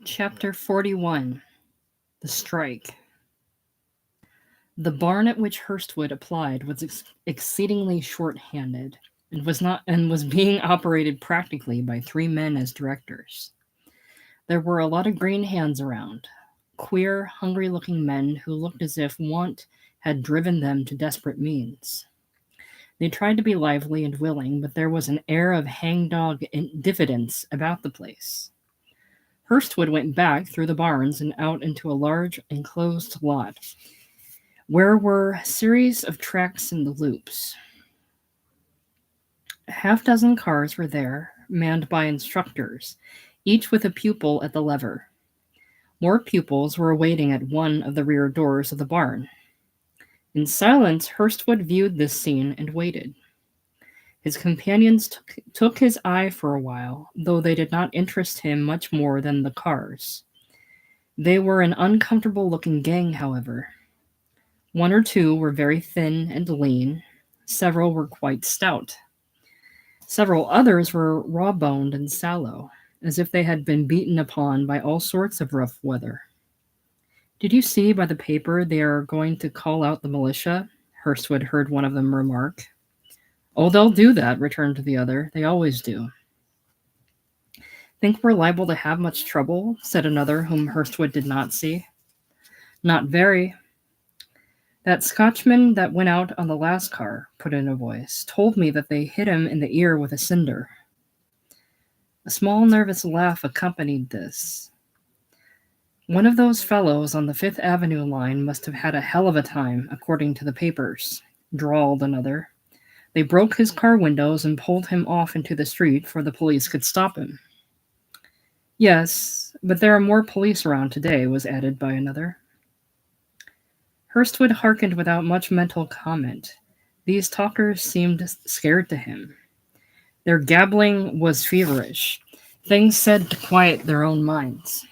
Chapter 41. The Strike. The barn at which Hurstwood applied was exceedingly short-handed, and was being operated practically by 3 men as directors. There were a lot of green hands around, queer, hungry-looking men who looked as if want had driven them to desperate means. They tried to be lively and willing, but there was an air of hangdog diffidence about the place. Hurstwood went back through the barns and out into a large enclosed lot, where were a series of tracks in the loops. A half-dozen cars were there, manned by instructors, each with a pupil at the lever. More pupils were awaiting at one of the rear doors of the barn. In silence, Hurstwood viewed this scene and waited. His companions took his eye for a while, though they did not interest him much more than the cars. They were an uncomfortable-looking gang, however. One or two were very thin and lean. Several were quite stout. Several others were raw-boned and sallow, as if they had been beaten upon by all sorts of rough weather. "Did you see by the paper they are going to call out the militia?" Hurstwood heard one of them remark. "Oh, they'll do that," returned the other. "They always do." "Think we're liable to have much trouble?" said another whom Hurstwood did not see. "Not very. That Scotchman that went out on the last car," put in a voice, "told me that they hit him in the ear with a cinder." A small nervous laugh accompanied this. "One of those fellows on the Fifth Avenue line must have had a hell of a time, according to the papers," drawled another. "They broke his car windows and pulled him off into the street before the police could stop him." "Yes, but there are more police around today," was added by another. Hurstwood hearkened without much mental comment. These talkers seemed scared to him. Their gabbling was feverish, things said to quiet their own minds.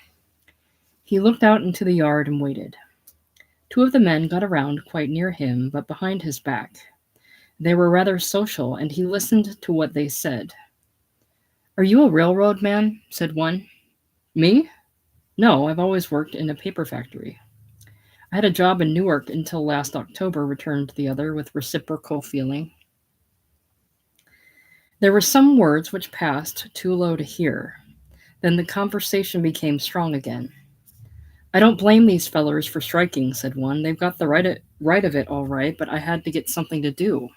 He looked out into the yard and waited. Two of the men got around quite near him, but behind his back. They were rather social, and he listened to what they said. "Are you a railroad man?" said one. "Me? No, I've always worked in a paper factory." "I had a job in Newark until last October," returned the other with reciprocal feeling. There were some words which passed too low to hear. Then the conversation became strong again. "I don't blame these fellers for striking," said one. "They've got the right of it all right, but I had to get something to do."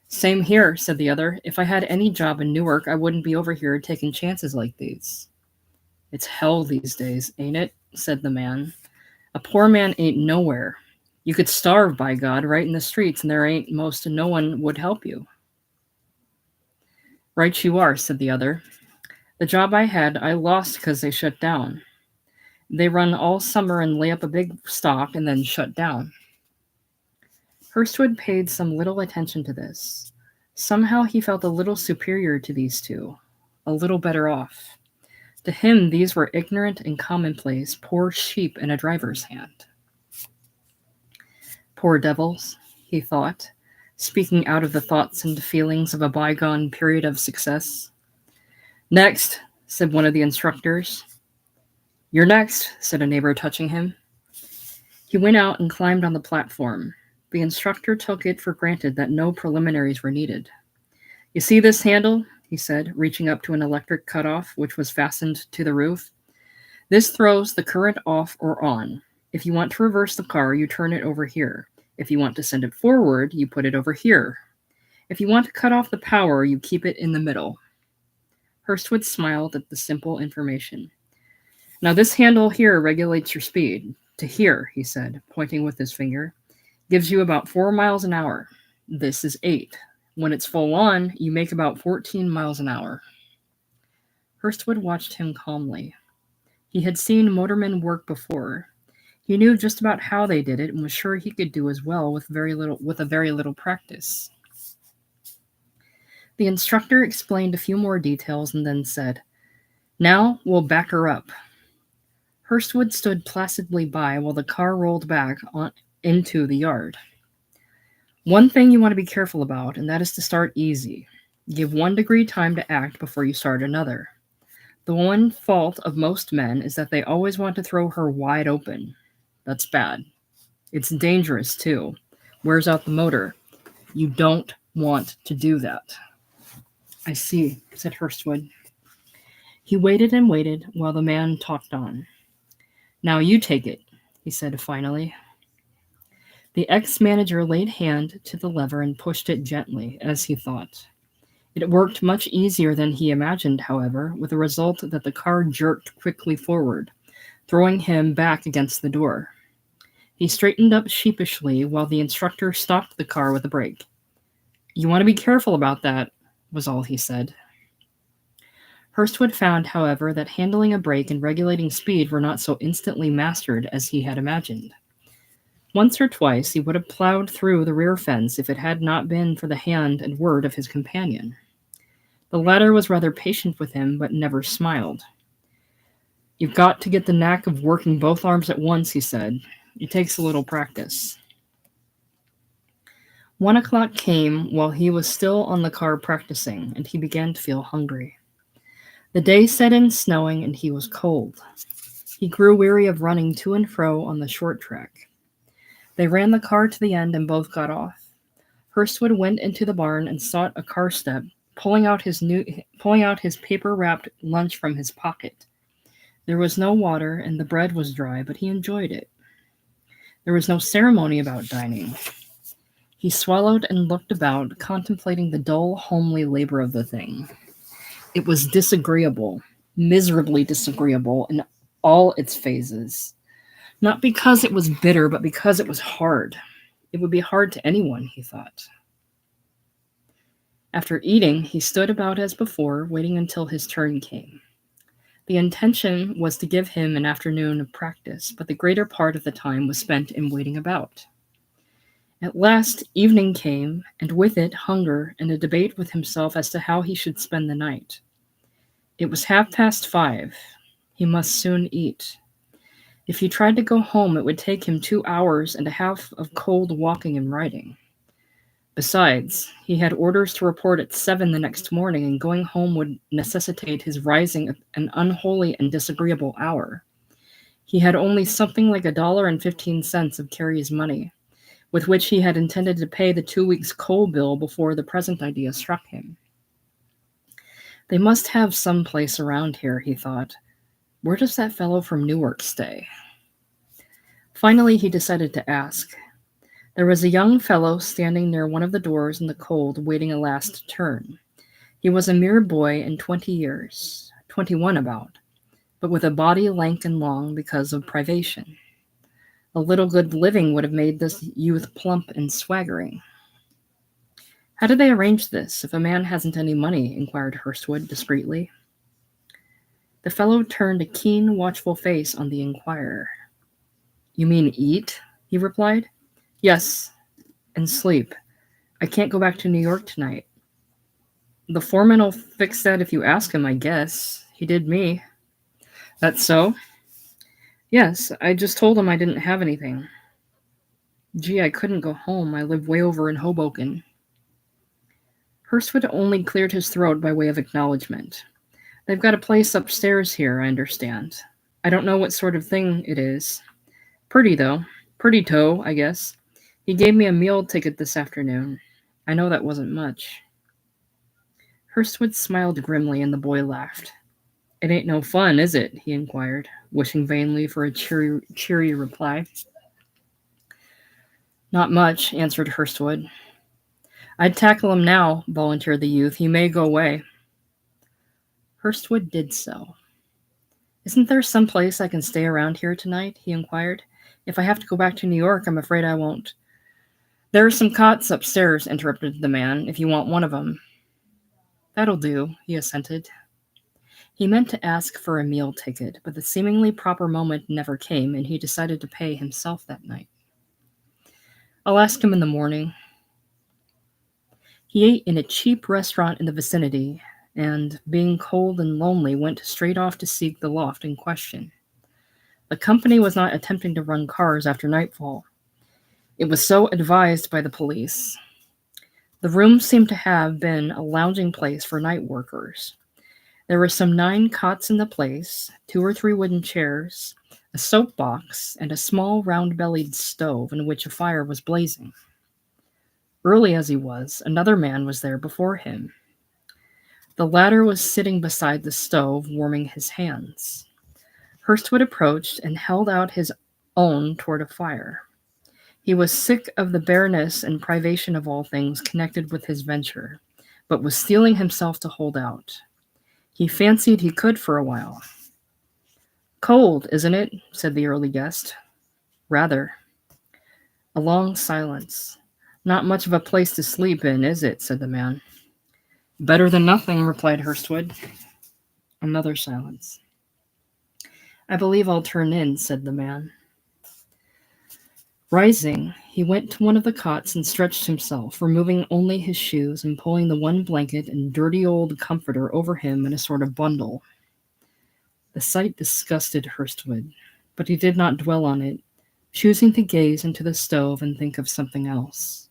"Same here," said the other. "If I had any job in Newark, I wouldn't be over here taking chances like these." "It's hell these days, ain't it?" said the man. "A poor man ain't nowhere. You could starve, by God, right in the streets, and there ain't most no one would help you." "Right you are," said the other. "The job I had, I lost because they shut down. They run all summer and lay up a big stock and then shut down." Hurstwood paid some little attention to this. Somehow he felt a little superior to these two, a little better off. To him, these were ignorant and commonplace, poor sheep in a driver's hand. "Poor devils," he thought, speaking out of the thoughts and feelings of a bygone period of success. "Next," said one of the instructors. "You're next," said a neighbor, touching him. He went out and climbed on the platform. The instructor took it for granted that no preliminaries were needed. "You see this handle?" he said, reaching up to an electric cutoff which was fastened to the roof. "This throws the current off or on. If you want to reverse the car, you turn it over here. If you want to send it forward, you put it over here. If you want to cut off the power, you keep it in the middle." Hurstwood smiled at the simple information. "Now this handle here regulates your speed. To here," he said, pointing with his finger. "Gives you about 4 miles an hour. This is 8. When it's full on, you make about 14 miles an hour." Hurstwood watched him calmly. He had seen motormen work before. He knew just about how they did it and was sure he could do as well with a very little practice. The instructor explained a few more details and then said, "Now we'll back her up." Hurstwood stood placidly by while the car rolled back into the yard. "One thing you want to be careful about, and that is to start easy. Give 1 degree time to act before you start another. The one fault of most men is that they always want to throw her wide open. That's bad. It's dangerous, too. Wears out the motor. You don't want to do that. I see, said Hurstwood. He waited and waited while the man talked on. Now you take it, he said finally. The ex-manager laid hand to the lever and pushed it gently, as he thought. It worked much easier than he imagined, however, with the result that the car jerked quickly forward, throwing him back against the door. He straightened up sheepishly while the instructor stopped the car with a brake. You want to be careful about that, was all he said. Hurstwood found, however, that handling a brake and regulating speed were not so instantly mastered as he had imagined. Once or twice he would have plowed through the rear fence if it had not been for the hand and word of his companion. The latter was rather patient with him, but never smiled. You've got to get the knack of working both arms at once, he said. It takes a little practice. 1 o'clock came while he was still on the car practicing, and he began to feel hungry. The day set in snowing, and he was cold. He grew weary of running to and fro on the short track. They ran the car to the end and both got off. Hurstwood went into the barn and sought a car step, pulling out his paper-wrapped lunch from his pocket. There was no water, and the bread was dry, but he enjoyed it. There was no ceremony about dining. He swallowed and looked about, contemplating the dull, homely labor of the thing. It was disagreeable, miserably disagreeable in all its phases. Not because it was bitter, but because it was hard. It would be hard to anyone, he thought. After eating, he stood about as before, waiting until his turn came. The intention was to give him an afternoon of practice, but the greater part of the time was spent in waiting about. At last, evening came, and with it hunger and a debate with himself as to how he should spend the night. It was 5:30. He must soon eat. If he tried to go home, it would take him 2 hours and a half of cold walking and riding. Besides, he had orders to report at 7 the next morning, and going home would necessitate his rising an unholy and disagreeable hour. He had only something like $1.15 of Carrie's money, with which he had intended to pay the 2 weeks' coal bill before the present idea struck him. They must have some place around here, he thought. Where does that fellow from Newark stay? Finally, he decided to ask. There was a young fellow standing near one of the doors in the cold, waiting a last turn. He was a mere boy in 20 years, 21 about, but with a body lank and long because of privation. A little good living would have made this youth plump and swaggering. How do they arrange this, if a man hasn't any money? Inquired Hurstwood discreetly. The fellow turned a keen, watchful face on the inquirer. You mean eat? He replied. Yes, and sleep. I can't go back to New York tonight. The foreman'll fix that if you ask him, I guess. He did me. That's so? Yes, I just told him I didn't have anything. Gee, I couldn't go home. I live way over in Hoboken. Hurstwood only cleared his throat by way of acknowledgement. They've got a place upstairs here, I understand. I don't know what sort of thing it is. Pretty, though. Pretty toe, I guess. He gave me a meal ticket this afternoon. I know that wasn't much. Hurstwood smiled grimly, and the boy laughed. It ain't no fun, is it? He inquired, wishing vainly for a cheery reply. Not much, answered Hurstwood. I'd tackle him now, volunteered the youth. He may go away. Hurstwood did so. Isn't there some place I can stay around here tonight? He inquired. If I have to go back to New York, I'm afraid I won't. There are some cots upstairs, interrupted the man, if you want one of them. That'll do, he assented. He meant to ask for a meal ticket, but the seemingly proper moment never came, and he decided to pay himself that night. I'll ask him in the morning. He ate in a cheap restaurant in the vicinity, and, being cold and lonely, went straight off to seek the loft in question. The company was not attempting to run cars after nightfall. It was so advised by the police. The room seemed to have been a lounging place for night workers. There were some 9 cots in the place, 2 or 3 wooden chairs, a soap box, and a small round-bellied stove in which a fire was blazing. Early as he was, another man was there before him. The latter was sitting beside the stove, warming his hands. Hurstwood approached and held out his own toward a fire. He was sick of the bareness and privation of all things connected with his venture, but was steeling himself to hold out. He fancied he could for a while. "Cold, isn't it?" said the early guest. "Rather." A long silence. "Not much of a place to sleep in, is it?" said the man. "Better than nothing," replied Hurstwood. Another silence. "I believe I'll turn in," said the man. Rising, he went to one of the cots and stretched himself, removing only his shoes and pulling the one blanket and dirty old comforter over him in a sort of bundle. The sight disgusted Hurstwood, but he did not dwell on it, choosing to gaze into the stove and think of something else.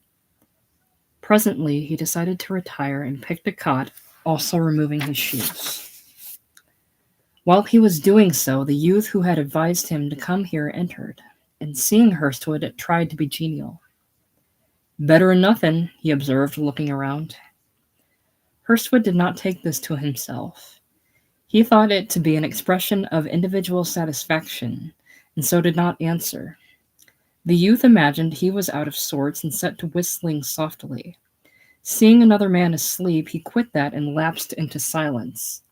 Presently, he decided to retire and picked a cot, also removing his shoes. While he was doing so, the youth who had advised him to come here entered, and seeing Hurstwood, tried to be genial. "Better'n nothing," he observed, looking around. Hurstwood did not take this to himself. He thought it to be an expression of individual satisfaction, and so did not answer. The youth imagined he was out of sorts and set to whistling softly. Seeing another man asleep, he quit that and lapsed into silence.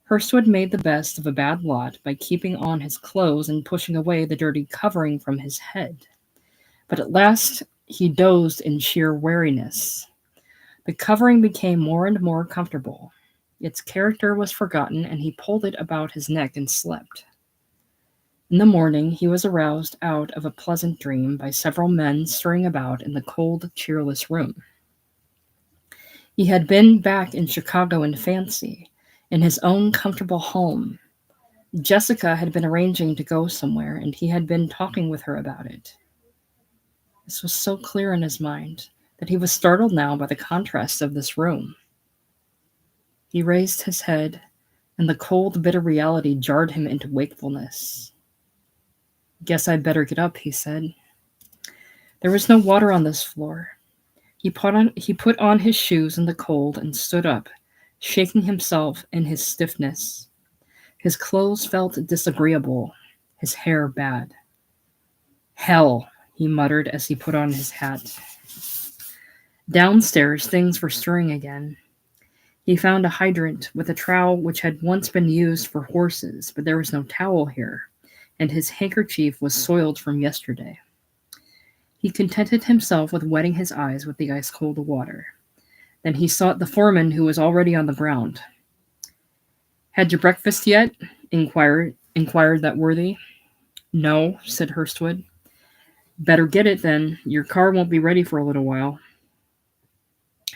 Hurstwood made the best of a bad lot by keeping on his clothes and pushing away the dirty covering from his head. But at last he dozed in sheer weariness. The covering became more and more comfortable. Its character was forgotten, and he pulled it about his neck and slept. In the morning he was aroused out of a pleasant dream by several men stirring about in the cold, cheerless room. He had been back in Chicago in fancy, in his own comfortable home. Jessica had been arranging to go somewhere, and he had been talking with her about it. This was so clear in his mind that he was startled now by the contrast of this room. He raised his head, and the cold, bitter reality jarred him into wakefulness. "Guess I'd better get up," he said. There was no water on this floor. He put on his shoes in the cold and stood up, shaking himself in his stiffness. His clothes felt disagreeable, his hair bad. "Hell," he muttered as he put on his hat. Downstairs, things were stirring again. He found a hydrant with a trowel which had once been used for horses, but there was no towel here, and his handkerchief was soiled from yesterday. He contented himself with wetting his eyes with the ice-cold water. Then he sought the foreman, who was already on the ground. "Had you breakfast yet?" inquired that worthy. "No," said Hurstwood. "Better get it, then. Your car won't be ready for a little while."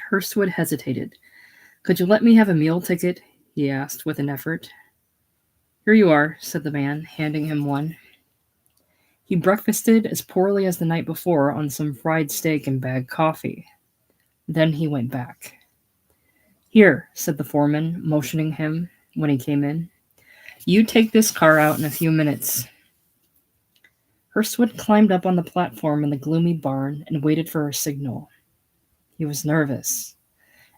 Hurstwood hesitated. "Could you let me have a meal ticket?" he asked with an effort. "Here you are," said the man, handing him one. He breakfasted as poorly as the night before on some fried steak and bag coffee. Then he went back. "Here," said the foreman, motioning him when he came in. "You take this car out in a few minutes." Hurstwood climbed up on the platform in the gloomy barn and waited for a signal. He was nervous,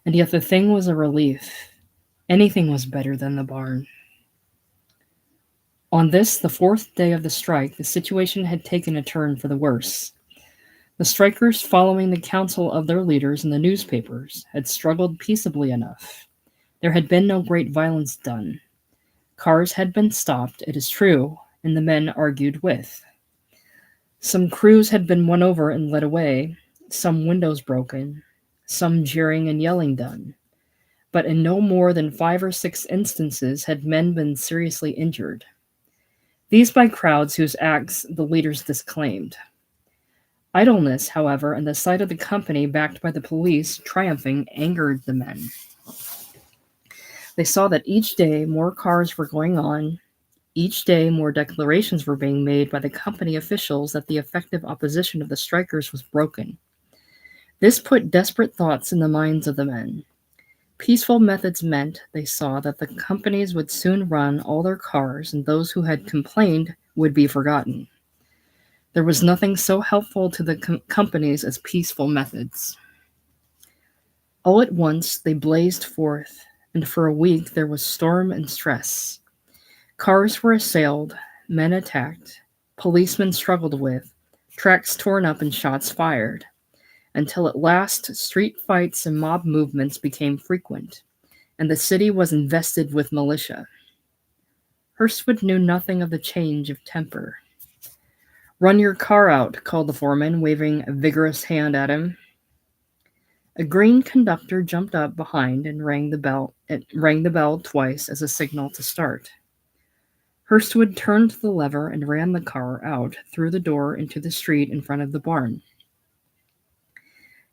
and yet the thing was a relief. Anything was better than the barn. On this, the 4th day of the strike, the situation had taken a turn for the worse. The strikers, following the counsel of their leaders in the newspapers, had struggled peaceably enough. There had been no great violence done. Cars had been stopped, it is true, and the men argued with. Some crews had been won over and led away, some windows broken, some jeering and yelling done. But in no more than 5 or 6 instances had men been seriously injured. These by crowds whose acts the leaders disclaimed. Idleness, however, and the sight of the company backed by the police triumphing angered the men. They saw that each day more cars were going on, each day more declarations were being made by the company officials that the effective opposition of the strikers was broken. This put desperate thoughts in the minds of the men. Peaceful methods meant, they saw, that the companies would soon run all their cars and those who had complained would be forgotten. There was nothing so helpful to the companies as peaceful methods. All at once they blazed forth, and for a week there was storm and stress. Cars were assailed, men attacked, policemen struggled with, tracks torn up and shots fired, until at last street fights and mob movements became frequent, and the city was invested with militia. Hurstwood knew nothing of the change of temper. "Run your car out," called the foreman, waving a vigorous hand at him. A green conductor jumped up behind and rang the bell. It rang the bell twice as a signal to start. Hurstwood turned the lever and ran the car out through the door into the street in front of the barn.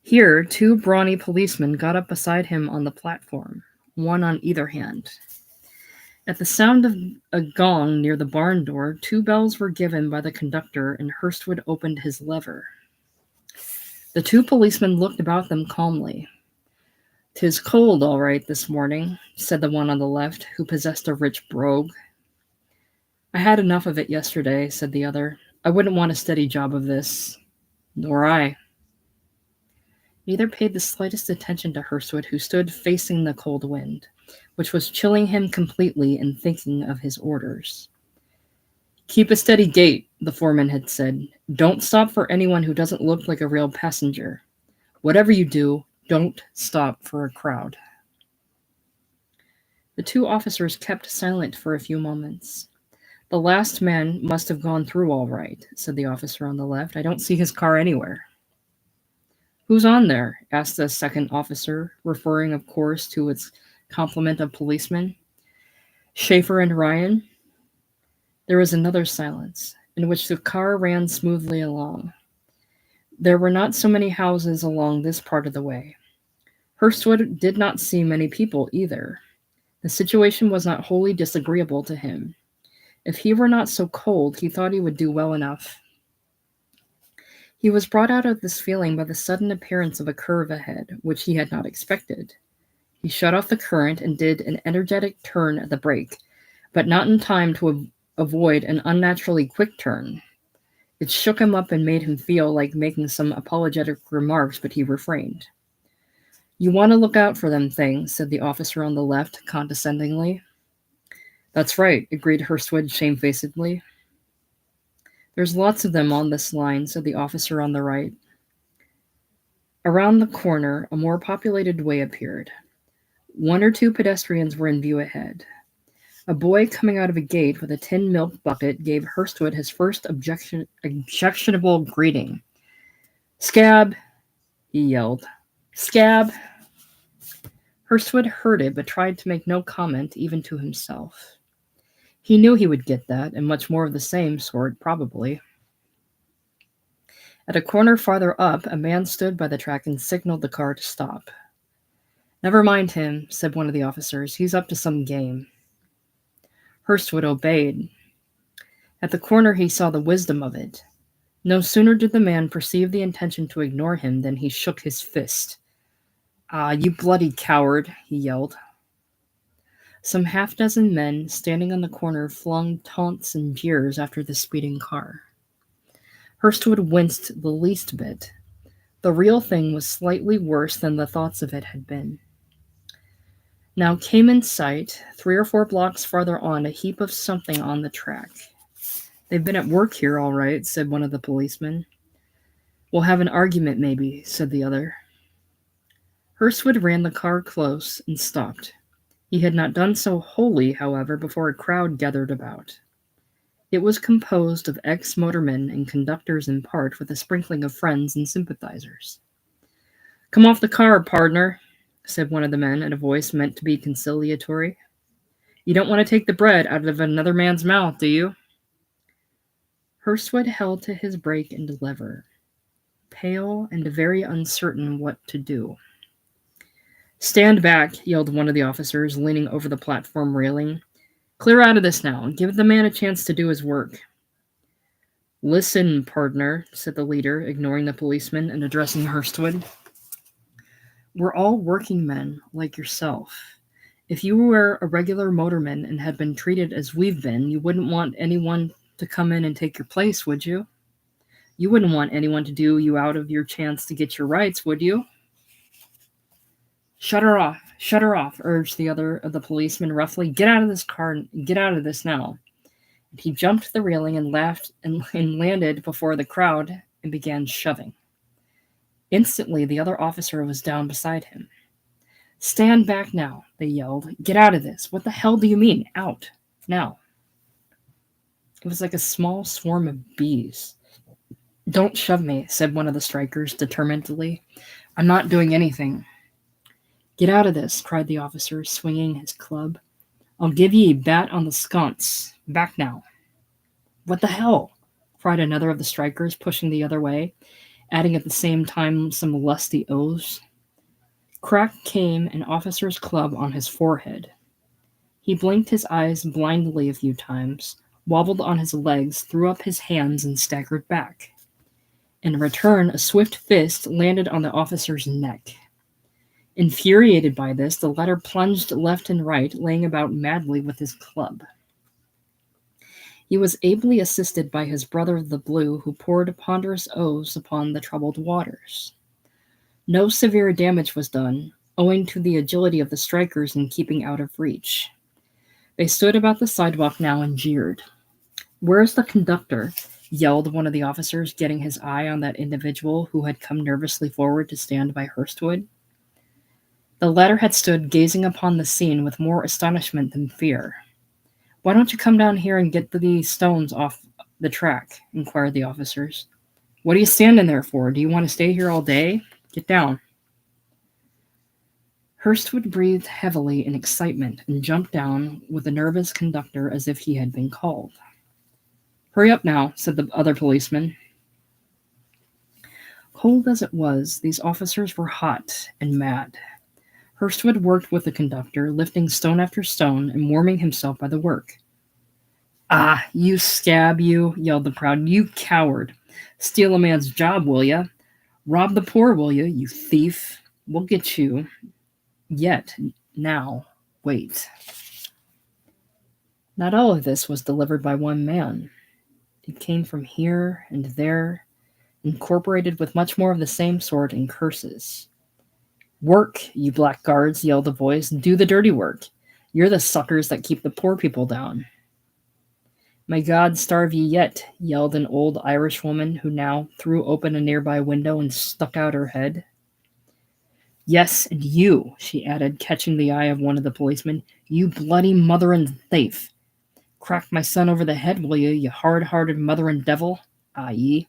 Here, two brawny policemen got up beside him on the platform, one on either hand. At the sound of a gong near the barn door, two bells were given by the conductor, and Hurstwood opened his lever. The two policemen looked about them calmly. "'Tis cold, all right, this morning," said the one on the left, who possessed a rich brogue. "I had enough of it yesterday," said the other. "I wouldn't want a steady job of this." "Nor I." Neither paid the slightest attention to Hurstwood, who stood facing the cold wind, which was chilling him completely, and thinking of his orders. "Keep a steady gait," the foreman had said. "Don't stop for anyone who doesn't look like a real passenger. Whatever you do, don't stop for a crowd." The two officers kept silent for a few moments. "The last man must have gone through all right," said the officer on the left. "I don't see his car anywhere." "Who's on there?" asked the second officer, referring, of course, to its complement of policemen. "Schaefer and Ryan." There was another silence, in which the car ran smoothly along. There were not so many houses along this part of the way. Hurstwood did not see many people either. The situation was not wholly disagreeable to him. If he were not so cold, he thought he would do well enough. He was brought out of this feeling by the sudden appearance of a curve ahead, which he had not expected. He shut off the current and did an energetic turn at the brake, but not in time to avoid an unnaturally quick turn. It shook him up and made him feel like making some apologetic remarks, but he refrained. "You want to look out for them things," said the officer on the left condescendingly. "That's right," agreed Hurstwood shamefacedly. "There's lots of them on this line," said the officer on the right. Around the corner, a more populated way appeared. One or two pedestrians were in view ahead. A boy coming out of a gate with a tin milk bucket gave Hurstwood his first objectionable greeting. "Scab!" he yelled. "Scab!" Hurstwood heard it, but tried to make no comment, even to himself. He knew he would get that, and much more of the same sort, probably. At a corner farther up, a man stood by the track and signaled the car to stop. "Never mind him," said one of the officers. "He's up to some game." Hurstwood obeyed. At the corner he saw the wisdom of it. No sooner did the man perceive the intention to ignore him than he shook his fist. "Ah, you bloody coward," he yelled. Some half-dozen men standing on the corner flung taunts and jeers after the speeding car. Hurstwood winced the least bit. The real thing was slightly worse than the thoughts of it had been. Now came in sight, 3 or 4 blocks farther on, a heap of something on the track. "They've been at work here, all right," said one of the policemen. "We'll have an argument, maybe," said the other. Hurstwood ran the car close and stopped. He had not done so wholly, however, before a crowd gathered about. It was composed of ex-motormen and conductors in part, with a sprinkling of friends and sympathizers. "Come off the car, pardner," said one of the men in a voice meant to be conciliatory. "You don't want to take the bread out of another man's mouth, do you?" Hurstwood held to his brake and lever, pale and very uncertain what to do. "Stand back," yelled one of the officers, leaning over the platform railing. "Clear out of this now, and give the man a chance to do his work." "Listen, pardner," said the leader, ignoring the policeman and addressing Hurstwood. We're all working men like yourself. If you were a regular motorman and had been treated as we've been, you wouldn't want anyone to come in and take your place, would you? You wouldn't want anyone to do you out of your chance to get your rights, would you? Shut her off, urged the other of the policemen roughly. Get out of this car, get out of this now. And he jumped the railing and laughed and landed before the crowd and began shoving. Instantly, the other officer was down beside him. Stand back now, they yelled. Get out of this. What the hell do you mean? Out. Now. It was like a small swarm of bees. Don't shove me, said one of the strikers determinedly. I'm not doing anything. Get out of this, cried the officer, swinging his club. I'll give ye a bat on the sconce. Back now. What the hell? Cried another of the strikers, pushing the other way, adding at the same time some lusty oaths. Crack came an officer's club on his forehead. He blinked his eyes blindly a few times, wobbled on his legs, threw up his hands, and staggered back. In return, a swift fist landed on the officer's neck. Infuriated by this, the latter plunged left and right, laying about madly with his club. He was ably assisted by his brother the Blue, who poured ponderous oaths upon the troubled waters. No severe damage was done, owing to the agility of the strikers in keeping out of reach. They stood about the sidewalk now and jeered. Where's the conductor? Yelled one of the officers, getting his eye on that individual who had come nervously forward to stand by Hurstwood. The latter had stood gazing upon the scene with more astonishment than fear. Why don't you come down here and get the stones off the track? Inquired the officers. What are you standing there for? Do you want to stay here all day? Get down. Hurstwood breathed heavily in excitement and jumped down with the nervous conductor as if he had been called. Hurry up now, said the other policeman. Cold as it was, these officers were hot and mad. Hurstwood worked with the conductor, lifting stone after stone and warming himself by the work. Ah, you scab, you, yelled the crowd. You coward. Steal a man's job, will ya? Rob the poor, will ya, you thief? We'll get you. Yet, now, wait. Not all of this was delivered by one man. It came from here and there, incorporated with much more of the same sort in curses. Work, you blackguards, yelled a voice. Do the dirty work. You're the suckers that keep the poor people down. May God starve ye yet, yelled an old Irish woman who now threw open a nearby window and stuck out her head. Yes, and you, she added, catching the eye of one of the policemen, you bloody mother and thief. Crack my son over the head, will you hard-hearted mother and devil? Ah, ye.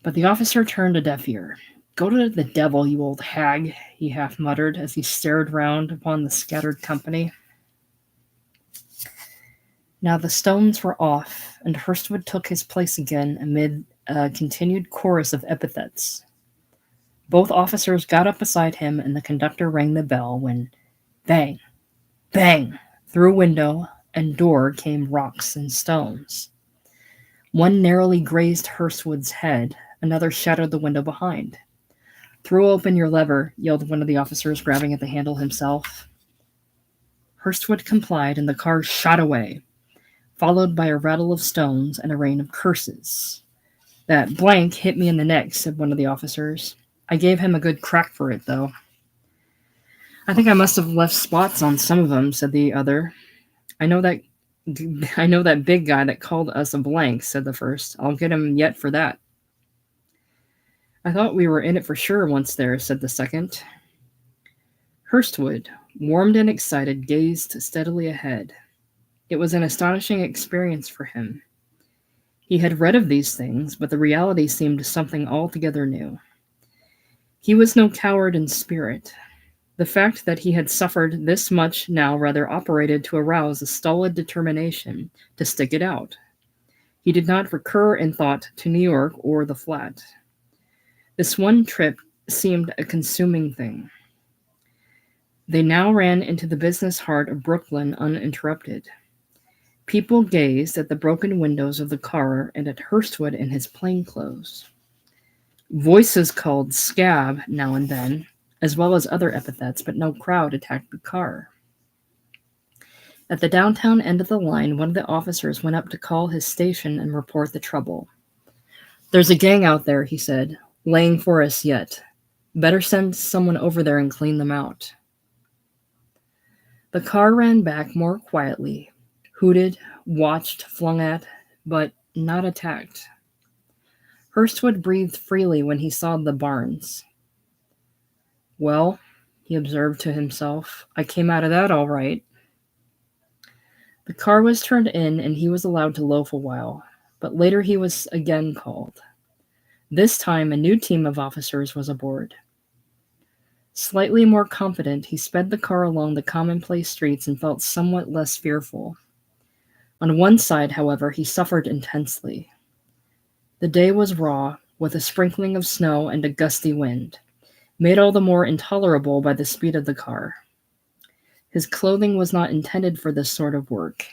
But the officer turned a deaf ear. Go to the devil, you old hag, he half muttered as he stared round upon the scattered company. Now the stones were off, and Hurstwood took his place again amid a continued chorus of epithets. Both officers got up beside him, and the conductor rang the bell when, bang, bang, through window and door came rocks and stones. One narrowly grazed Hurstwood's head, another shattered the window behind. Throw open your lever, yelled one of the officers, grabbing at the handle himself. Hurstwood complied, and the car shot away, followed by a rattle of stones and a rain of curses. That blank hit me in the neck, said one of the officers. I gave him a good crack for it, though. I think I must have left spots on some of them, said the other. I know that big guy that called us a blank, said the first. I'll get him yet for that. I thought we were in it for sure once there, said the second. Hurstwood, warmed and excited, gazed steadily ahead. It was an astonishing experience for him. He had read of these things, but the reality seemed something altogether new. He was no coward in spirit. The fact that he had suffered this much now rather operated to arouse a stolid determination to stick it out. He did not recur in thought to New York or the flat. This one trip seemed a consuming thing. They now ran into the business heart of Brooklyn uninterrupted. People gazed at the broken windows of the car and at Hurstwood in his plainclothes. Voices called scab now and then, as well as other epithets, but no crowd attacked the car. At the downtown end of the line, one of the officers went up to call his station and report the trouble. "There's a gang out there," he said, "laying for us yet. Better send someone over there and clean them out." The car ran back more quietly, hooted, watched, flung at, but not attacked. Hurstwood breathed freely when he saw the barns. "Well," he observed to himself, "I came out of that all right." The car was turned in and he was allowed to loaf a while, but later he was again called. This time a new team of officers was aboard. Slightly more confident, he sped the car along the commonplace streets and felt somewhat less fearful. On one side, however, he suffered intensely. The day was raw, with a sprinkling of snow and a gusty wind, made all the more intolerable by the speed of the car. His clothing was not intended for this sort of work.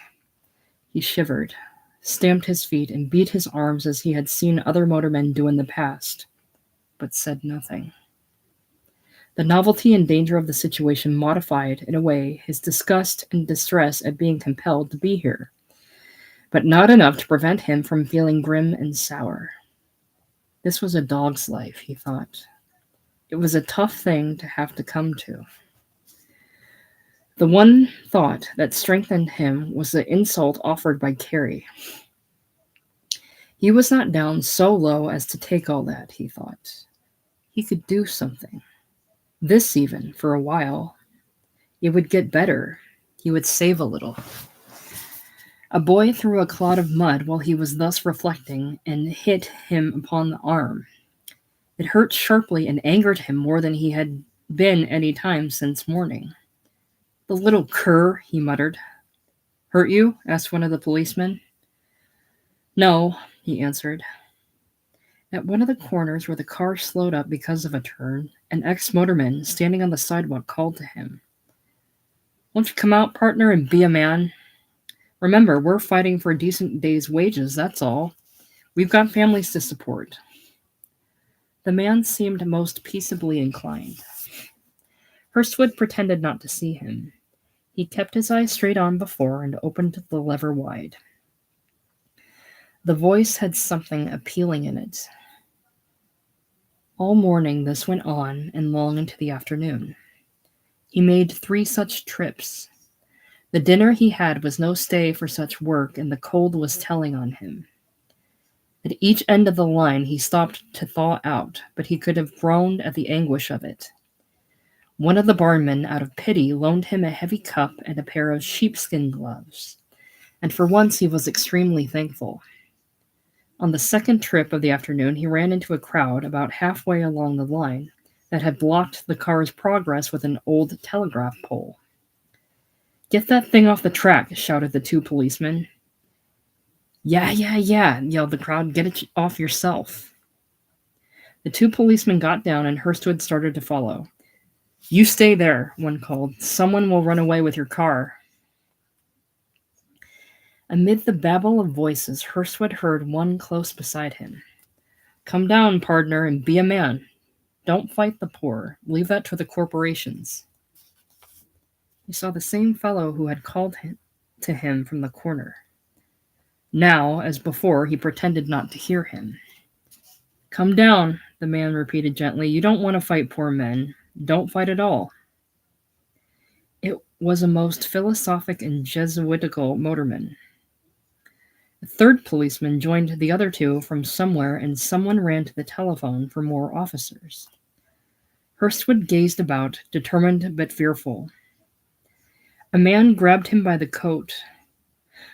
He shivered, stamped his feet, and beat his arms as he had seen other motormen do in the past, but said nothing. The novelty and danger of the situation modified, in a way, his disgust and distress at being compelled to be here, but not enough to prevent him from feeling grim and sour. This was a dog's life, he thought. It was a tough thing to have to come to. The one thought that strengthened him was the insult offered by Carrie. He was not down so low as to take all that, he thought. He could do something. This even, for a while. It would get better. He would save a little. A boy threw a clod of mud while he was thus reflecting and hit him upon the arm. It hurt sharply and angered him more than he had been any time since morning. "The little cur," he muttered. "Hurt you?" asked one of the policemen. "No," he answered. At one of the corners where the car slowed up because of a turn, an ex-motorman standing on the sidewalk called to him. "Won't you come out, partner, and be a man? Remember, we're fighting for a decent day's wages, that's all. We've got families to support." The man seemed most peaceably inclined. Hurstwood pretended not to see him. He kept his eyes straight on before and opened the lever wide. The voice had something appealing in it. All morning this went on, and long into the afternoon. He made 3 such trips. The dinner he had was no stay for such work, and the cold was telling on him. At each end of the line he stopped to thaw out, but he could have groaned at the anguish of it. One of the barmen, out of pity, loaned him a heavy cup and a pair of sheepskin gloves, and for once he was extremely thankful. On the second trip of the afternoon, he ran into a crowd about halfway along the line that had blocked the car's progress with an old telegraph pole. "Get that thing off the track," shouted the 2 policemen. Yeah, yelled the crowd. "Get it off yourself." The 2 policemen got down, and Hurstwood started to follow. "You stay there," one called. "Someone will run away with your car." Amid the babble of voices, Hurstwood heard one close beside him. "Come down, partner, and be a man. Don't fight the poor. Leave that to the corporations." He saw the same fellow who had called to him from the corner. Now, as before, he pretended not to hear him. "Come down," the man repeated gently. "You don't want to fight poor men. Don't fight at all." It was a most philosophic and Jesuitical motorman. A 3rd policeman joined the other 2 from somewhere, and someone ran to the telephone for more officers. Hurstwood gazed about, determined but fearful. A man grabbed him by the coat.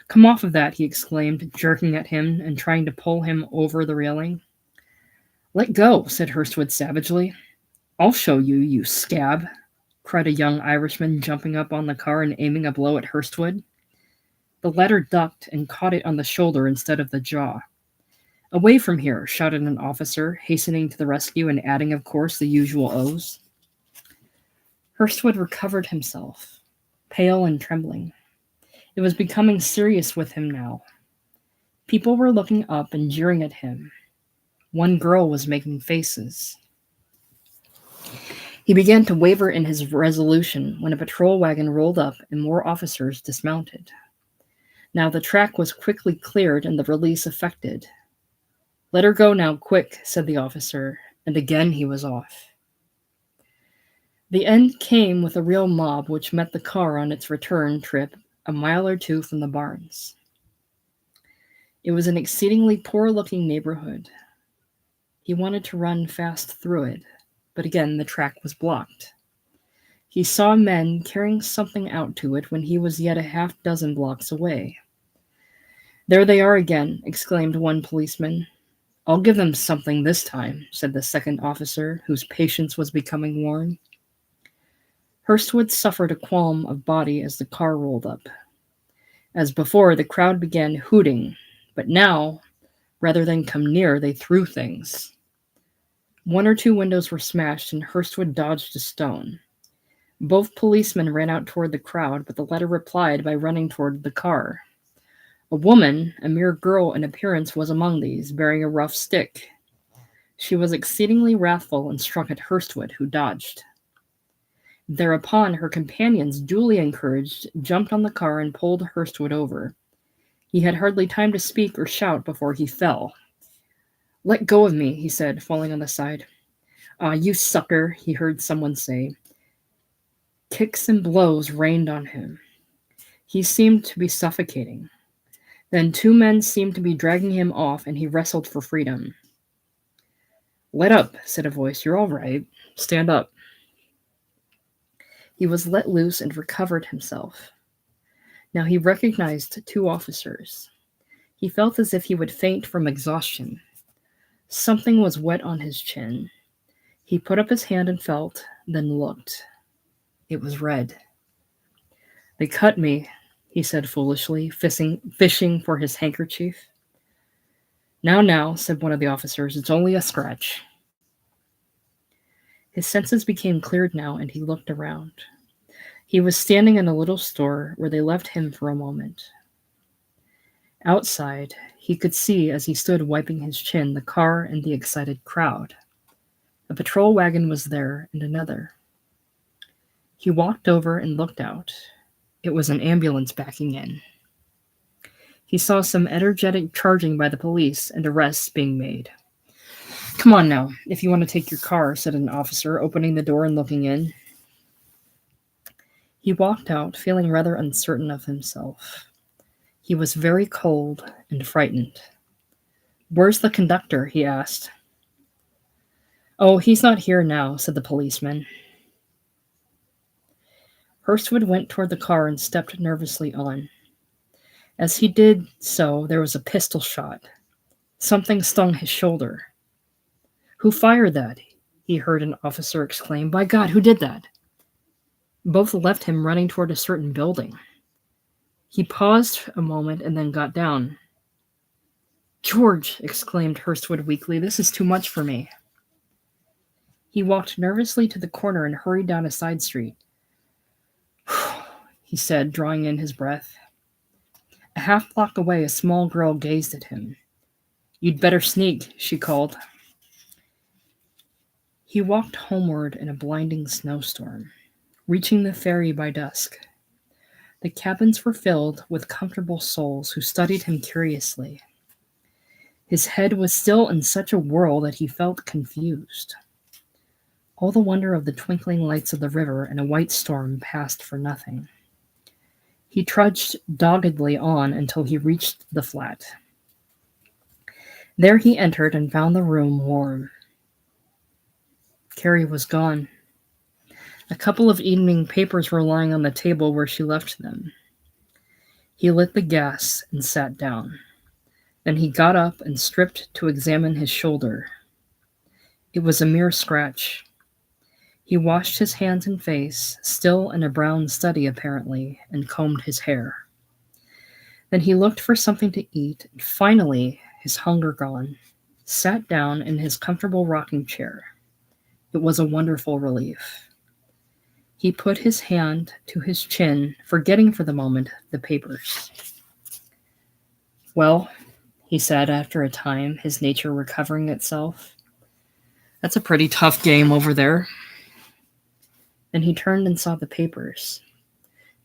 "Come off of that," he exclaimed, jerking at him and trying to pull him over the railing. "Let go," said Hurstwood savagely. "I'll show you, you scab," cried a young Irishman, jumping up on the car and aiming a blow at Hurstwood. The latter ducked and caught it on the shoulder instead of the jaw. "Away from here," shouted an officer, hastening to the rescue and adding, of course, the usual oaths. Hurstwood recovered himself, pale and trembling. It was becoming serious with him now. People were looking up and jeering at him. One girl was making faces. He began to waver in his resolution when a patrol wagon rolled up and more officers dismounted. Now the track was quickly cleared and the release effected. "Let her go now, quick," said the officer, and again he was off. The end came with a real mob which met the car on its return trip a mile or two from the barns. It was an exceedingly poor-looking neighborhood. He wanted to run fast through it, but again the track was blocked. He saw men carrying something out to it when he was yet a half-dozen blocks away. "There they are again," exclaimed one policeman. "I'll give them something this time," said the second officer, whose patience was becoming worn. Hurstwood suffered a qualm of body as the car rolled up. As before, the crowd began hooting, but now, rather than come near, they threw things. One or two windows were smashed, and Hurstwood dodged a stone. Both policemen ran out toward the crowd, but the latter replied by running toward the car. A woman, a mere girl in appearance, was among these, bearing a rough stick. She was exceedingly wrathful and struck at Hurstwood, who dodged. Thereupon her companions, duly encouraged, jumped on the car and pulled Hurstwood over. He had hardly time to speak or shout before he fell. "Let go of me," he said, falling on the side. "Ah, you sucker," he heard someone say. Kicks and blows rained on him. He seemed to be suffocating. Then two men seemed to be dragging him off, and he wrestled for freedom. "Let up," said a voice. "You're all right. Stand up." He was let loose and recovered himself. Now he recognized two officers. He felt as if he would faint from exhaustion. Something was wet on his chin. He put up his hand and felt, then looked. It was red. "They cut me," he said foolishly, fishing for his handkerchief. Now, said one of the officers, "it's only a scratch." His senses became cleared now, and he looked around. He was standing in a little store where they left him for a moment. Outside, he could see, as he stood wiping his chin, the car and the excited crowd. A patrol wagon was there, and another. He walked over and looked out. It was an ambulance backing in. He saw some energetic charging by the police and arrests being made. "Come on now, if you want to take your car," said an officer, opening the door and looking in. He walked out, feeling rather uncertain of himself. He was very cold and frightened. "Where's the conductor?" he asked. "Oh, he's not here now," said the policeman. Hurstwood went toward the car and stepped nervously on. As he did so, there was a pistol shot. Something stung his shoulder. "Who fired that?" he heard an officer exclaim. "By God, who did that?" Both left him running toward a certain building. He paused a moment and then got down. "George," exclaimed Hurstwood weakly, "this is too much for me." He walked nervously to the corner and hurried down a side street. He said, drawing in his breath. A half-block away, a small girl gazed at him. "You'd better sneak," she called. He walked homeward in a blinding snowstorm, reaching the ferry by dusk. The cabins were filled with comfortable souls who studied him curiously. His head was still in such a whirl that he felt confused. All the wonder of the twinkling lights of the river and a white storm passed for nothing. He trudged doggedly on until he reached the flat. There he entered and found the room warm. Carrie was gone. A couple of evening papers were lying on the table where she left them. He lit the gas and sat down. Then he got up and stripped to examine his shoulder. It was a mere scratch. He washed his hands and face, still in a brown study apparently, and combed his hair. Then he looked for something to eat, and finally, his hunger gone, sat down in his comfortable rocking chair. It was a wonderful relief. He put his hand to his chin, forgetting for the moment the papers. "Well," he said after a time, his nature recovering itself, "that's a pretty tough game over there." Then he turned and saw the papers.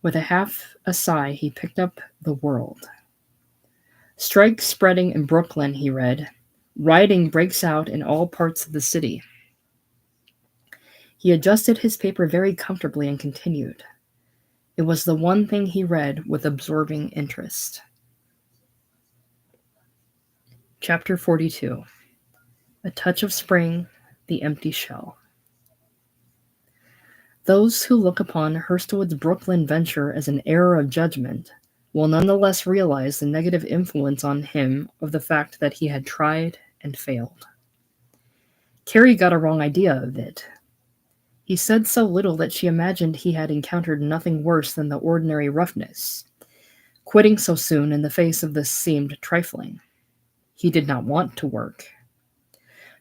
With a half a sigh, he picked up the World. Strike spreading in Brooklyn, he read. Rioting breaks out in all parts of the city. He adjusted his paper very comfortably and continued. It was the one thing he read with absorbing interest. Chapter 42. A Touch of Spring, the Empty Shell. Those who look upon Hurstwood's Brooklyn venture as an error of judgment will nonetheless realize the negative influence on him of the fact that he had tried and failed. Carrie got a wrong idea of it. He said so little that she imagined he had encountered nothing worse than the ordinary roughness. Quitting so soon in the face of this seemed trifling. He did not want to work.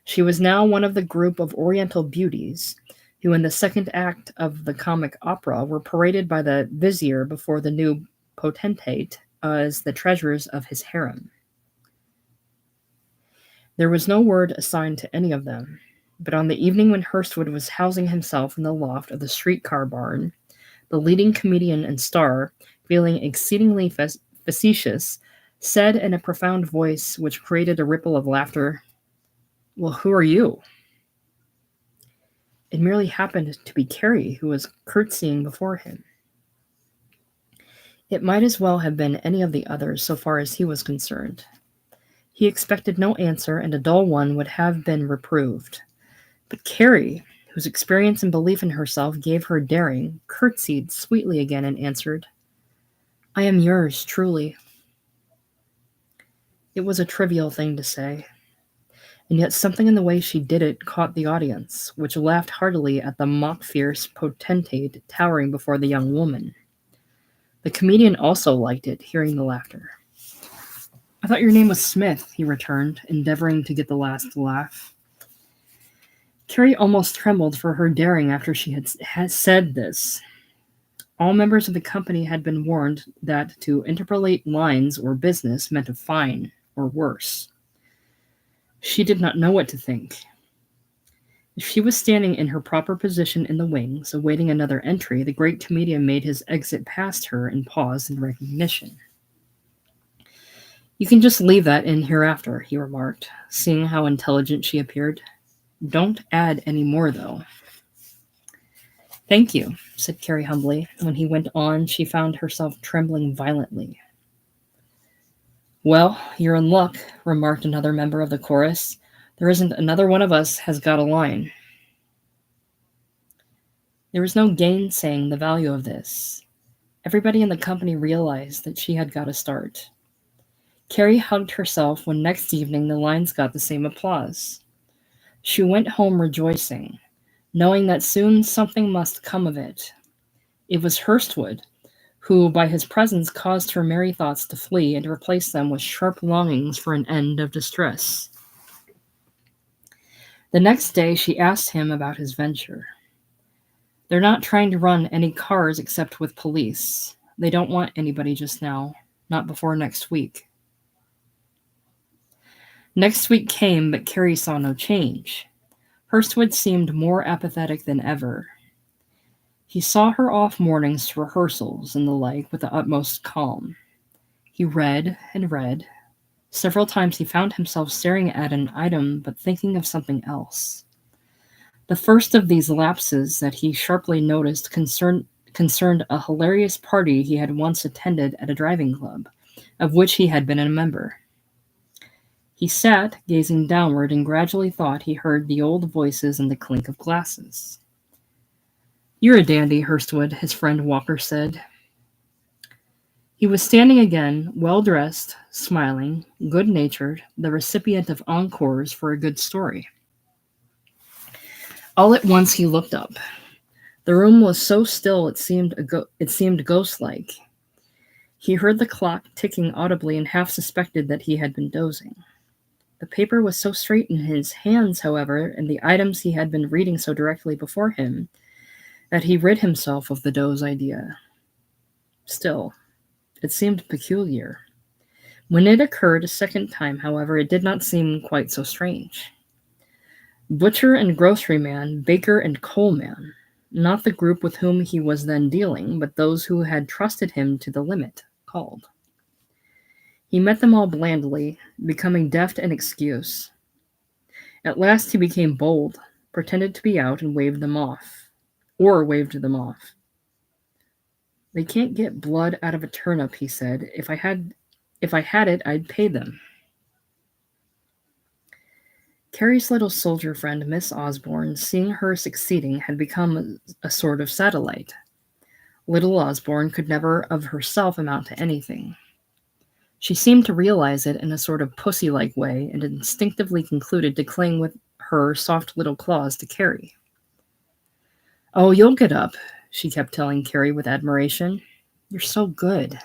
She was now one of the group of Oriental beauties who in the second act of the comic opera were paraded by the vizier before the new potentate as the treasures of his harem. There was no word assigned to any of them, but on the evening when Hurstwood was housing himself in the loft of the streetcar barn, the leading comedian and star, feeling exceedingly facetious, said in a profound voice which created a ripple of laughter, "Well, who are you?" It merely happened to be Carrie who was curtsying before him. It might as well have been any of the others so far as he was concerned. He expected no answer, and a dull one would have been reproved. But Carrie, whose experience and belief in herself gave her daring, curtsied sweetly again and answered, "I am yours, truly." It was a trivial thing to say, and yet something in the way she did it caught the audience, which laughed heartily at the mock-fierce potentate towering before the young woman. The comedian also liked it, hearing the laughter. "I thought your name was Smith," he returned, endeavoring to get the last laugh. Carrie almost trembled for her daring after she had said this. All members of the company had been warned that to interpolate lines or business meant a fine, or worse. She did not know what to think. If she was standing in her proper position in the wings, awaiting another entry, the great comedian made his exit past her and paused in recognition. "You can just leave that in hereafter," he remarked, seeing how intelligent she appeared. "Don't add any more, though." "Thank you," said Carrie humbly. When he went on, she found herself trembling violently. "Well, you're in luck," remarked another member of the chorus. "There isn't another one of us has got a line." There was no gainsaying the value of this. Everybody in the company realized that she had got a start. Carrie hugged herself when next evening the lines got the same applause. She went home rejoicing, knowing that soon something must come of it. It was Hurstwood who, by his presence, caused her merry thoughts to flee and to replace them with sharp longings for an end of distress. The next day she asked him about his venture. "They're not trying to run any cars except with police. They don't want anybody just now, not before next week." Next week came, but Carrie saw no change. Hurstwood seemed more apathetic than ever. He saw her off mornings to rehearsals and the like with the utmost calm. He read and read. Several times he found himself staring at an item but thinking of something else. The first of these lapses that he sharply noticed concerned a hilarious party he had once attended at a driving club, of which he had been a member. He sat, gazing downward, and gradually thought he heard the old voices and the clink of glasses. "You're a dandy, Hurstwood," his friend Walker said. He was standing again, well-dressed, smiling, good-natured, the recipient of encores for a good story. All at once he looked up. The room was so still it seemed ghost-like. He heard the clock ticking audibly and half suspected that he had been dozing. The paper was so straight in his hands, however, and the items he had been reading so directly before him, that he rid himself of the doze idea. Still, it seemed peculiar. When it occurred a second time, however, it did not seem quite so strange. Butcher and grocery man, baker and coal man. Not the group with whom he was then dealing, but those who had trusted him to the limit, called. He met them all blandly, becoming deft in excuse. At last he became bold, pretended to be out, and waved them off. Or waved them off. They can't get blood out of a turnip, he said. If I had it, I'd pay them. Carrie's little soldier friend, Miss Osborne, seeing her succeeding, had become a sort of satellite. Little Osborne could never of herself amount to anything. She seemed to realize it in a sort of pussy-like way, and instinctively concluded to cling with her soft little claws to Carrie. "Oh, you'll get up," she kept telling Carrie with admiration. "You're so good."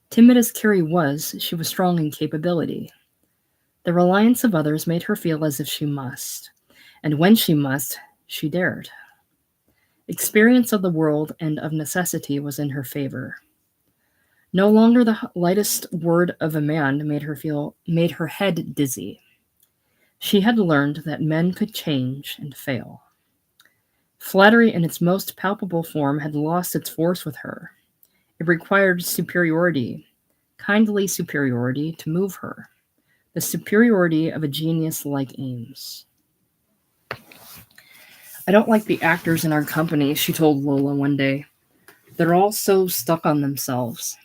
Timid as Carrie was, she was strong in capability. The reliance of others made her feel as if she must, and when she must, she dared. Experience of the world and of necessity was in her favor. No longer the lightest word of a man made her head dizzy. She had learned that men could change and fail. Flattery in its most palpable form had lost its force with her. It required superiority, kindly superiority, to move her. The superiority of a genius like Ames. "I don't like the actors in our company," she told Lola one day. "They're all so stuck on themselves."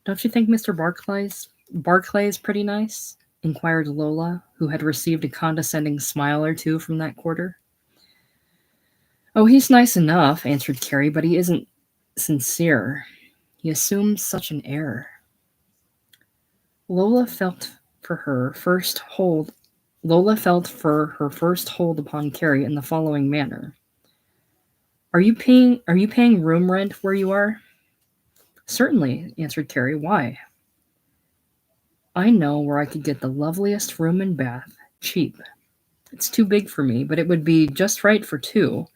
"Don't you think Mr. Barclay is pretty nice?" inquired Lola, who had received a condescending smile or two from that quarter. "Oh, he's nice enough," answered Carrie, "but he isn't sincere. He assumes such an air." Lola felt for her first hold upon Carrie in the following manner. Are you paying room rent where you are?" "Certainly," answered Carrie. "Why?" "I know where I could get the loveliest room and bath, cheap. It's too big for me, but it would be just right for two,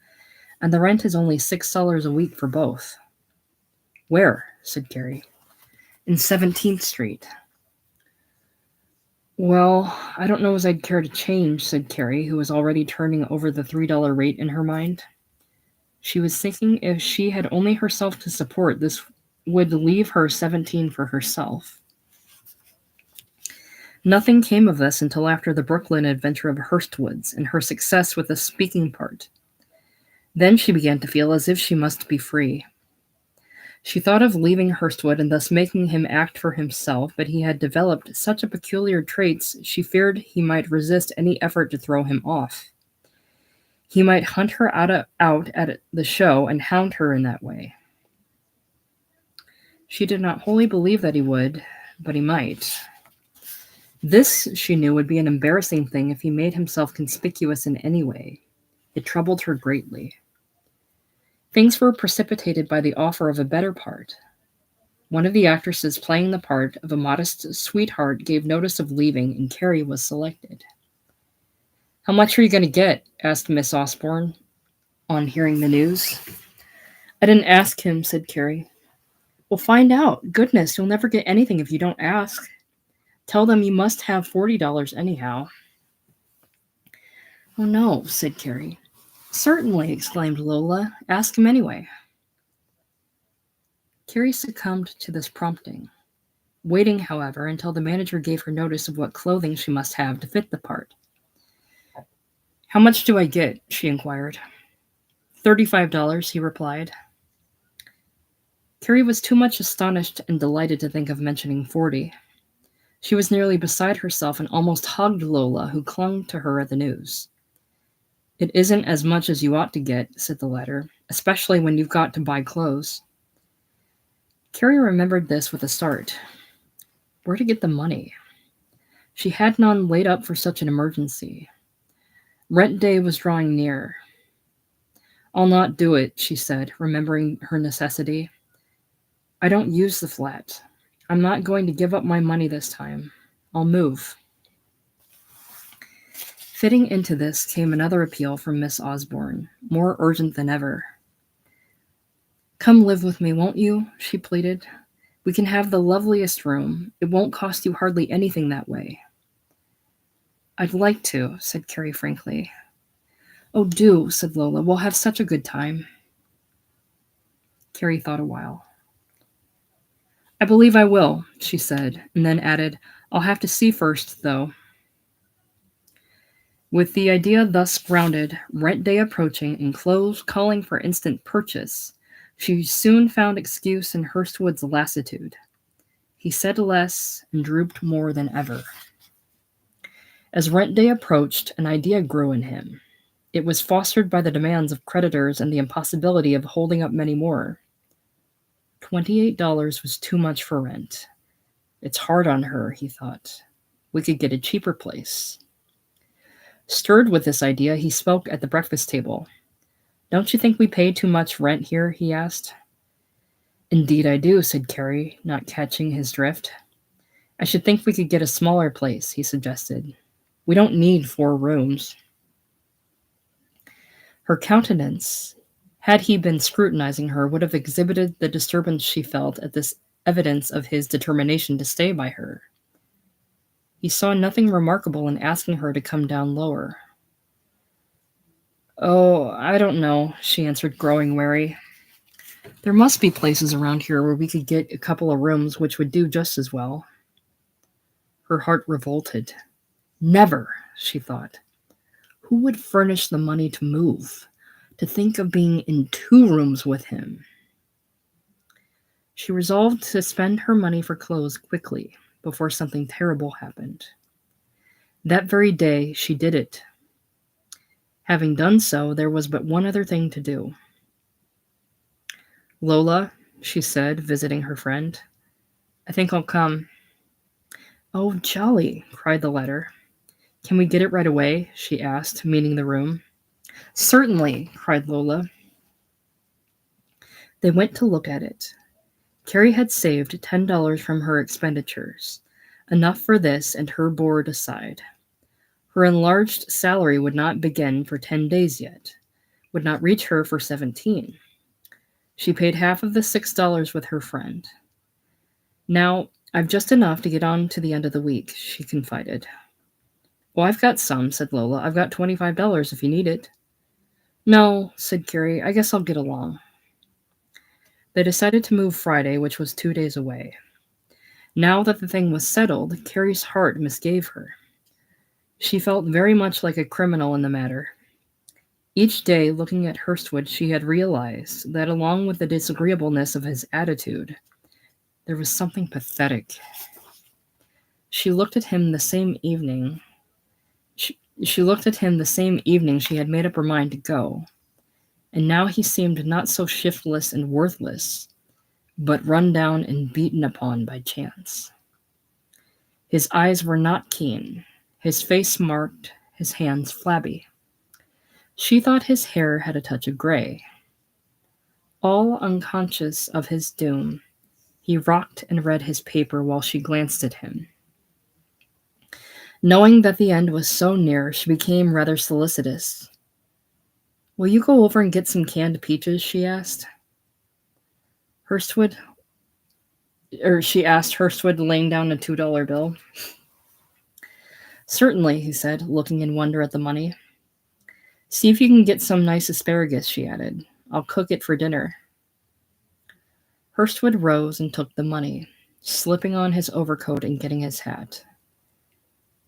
and the rent is only $6 a week for both." "Where?" said Carrie. "In 17th Street. "Well, I don't know as I'd care to change," said Carrie, who was already turning over the $3 rate in her mind. She was thinking if she had only herself to support, this would leave her 17 for herself. Nothing came of this until after the Brooklyn adventure of Hurstwood's and her success with the speaking part. Then she began to feel as if she must be free. She thought of leaving Hurstwood and thus making him act for himself, but he had developed such a peculiar traits she feared he might resist any effort to throw him off. He might hunt her out at the show and hound her in that way. She did not wholly believe that he would, but he might. This, she knew, would be an embarrassing thing if he made himself conspicuous in any way. It troubled her greatly. Things were precipitated by the offer of a better part. One of the actresses playing the part of a modest sweetheart gave notice of leaving, and Carrie was selected. "How much are you going to get?" asked Miss Osborne on hearing the news. "I didn't ask him," said Carrie. "Well, find out. Goodness, you'll never get anything if you don't ask. Tell them you must have $40 anyhow." "Oh, no," said Carrie. "Certainly," exclaimed Lola. "Ask him anyway." Carrie succumbed to this prompting, waiting, however, until the manager gave her notice of what clothing she must have to fit the part. "How much do I get?" she inquired. $35, he replied. Carrie was too much astonished and delighted to think of mentioning 40. She was nearly beside herself and almost hugged Lola, who clung to her at the news. "It isn't as much as you ought to get," said the latter, "especially when you've got to buy clothes." Carrie remembered this with a start. Where to get the money? She had none laid up for such an emergency. Rent day was drawing near. "I'll not do it," she said, remembering her necessity. "I don't use the flat. I'm not going to give up my money this time. I'll move." Fitting into this came another appeal from Miss Osborne, more urgent than ever. "Come live with me, won't you?" she pleaded. "We can have the loveliest room. It won't cost you hardly anything that way." "I'd like to," said Carrie frankly. Oh, do, said Lola. We'll have such a good time. Carrie thought a while. I believe I will, she said, and then added, I'll have to see first, though. With the idea thus grounded, rent day approaching, and clothes calling for instant purchase, she soon found excuse in Hurstwood's lassitude. He said less and drooped more than ever. As rent day approached, an idea grew in him. It was fostered by the demands of creditors and the impossibility of holding up many more. $28 was too much for rent. It's hard on her, he thought. We could get a cheaper place. Stirred with this idea, he spoke at the breakfast table. Don't you think we pay too much rent here? He asked. Indeed I do, said Carrie, not catching his drift. I should think we could get a smaller place, he suggested. We don't need 4 rooms. Her countenance, had he been scrutinizing her, would have exhibited the disturbance she felt at this evidence of his determination to stay by her. He saw nothing remarkable in asking her to come down lower. Oh, I don't know, she answered, growing wary. There must be places around here where we could get a couple of rooms which would do just as well. Her heart revolted. Never, she thought. Who would furnish the money to move? To think of being in 2 rooms with him? She resolved to spend her money for clothes quickly, before something terrible happened. That very day she did it. Having done so, there was but one other thing to do. Lola, she said, visiting her friend, I think I'll come. Oh, jolly, cried the latter. Can we get it right away? She asked, meaning the room. Certainly, cried Lola. They went to look at it. Carrie had saved $10 from her expenditures, enough for this and her board aside. Her enlarged salary would not begin for 10 days yet, would not reach her for 17. She paid half of the $6 with her friend. Now, I've just enough to get on to the end of the week, she confided. Well, I've got some, said Lola. I've got $25 if you need it. No, said Carrie. I guess I'll get along. They decided to move Friday, which was 2 days away. Now that the thing was settled, Carrie's heart misgave her. She felt very much like a criminal in the matter. Each day, looking at Hurstwood, she had realized that along with the disagreeableness of his attitude, there was something pathetic. She looked at him the same evening. She looked at him the same evening she had made up her mind to go, and now he seemed not so shiftless and worthless, but run down and beaten upon by chance. His eyes were not keen, his face marked, his hands flabby. She thought his hair had a touch of gray. All unconscious of his doom, he rocked and read his paper while she glanced at him. Knowing that the end was so near, she became rather solicitous. Will you go over and get some canned peaches? She asked. She asked Hurstwood, laying down a $2 bill. Certainly, he said, looking in wonder at the money. See if you can get some nice asparagus, she added. I'll cook it for dinner. Hurstwood rose and took the money, slipping on his overcoat and getting his hat.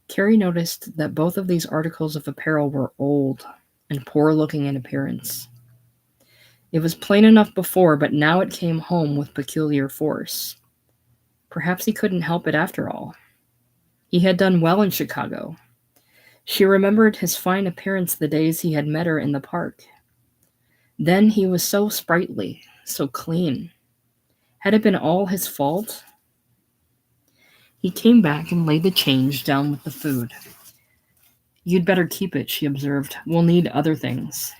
Carrie noticed that both of these articles of apparel were old and poor-looking in appearance. It was plain enough before, but now it came home with peculiar force. Perhaps he couldn't help it after all. He had done well in Chicago. She remembered his fine appearance the days he had met her in the park. Then he was so sprightly, so clean. Had it been all his fault? He came back and laid the change down with the food. You'd better keep it, she observed. We'll need other things.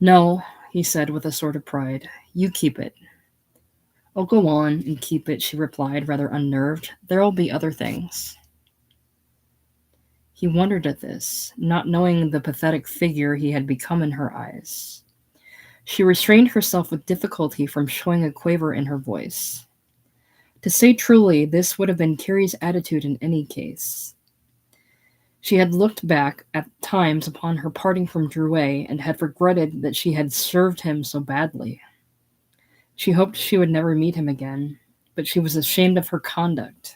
No, he said with a sort of pride. You keep it. I'll go on and keep it, she replied, rather unnerved. There'll be other things. He wondered at this, not knowing the pathetic figure he had become in her eyes. She restrained herself with difficulty from showing a quaver in her voice. To say truly, this would have been Carrie's attitude in any case. She had looked back at times upon her parting from Drouet and had regretted that she had served him so badly. She hoped she would never meet him again, but she was ashamed of her conduct.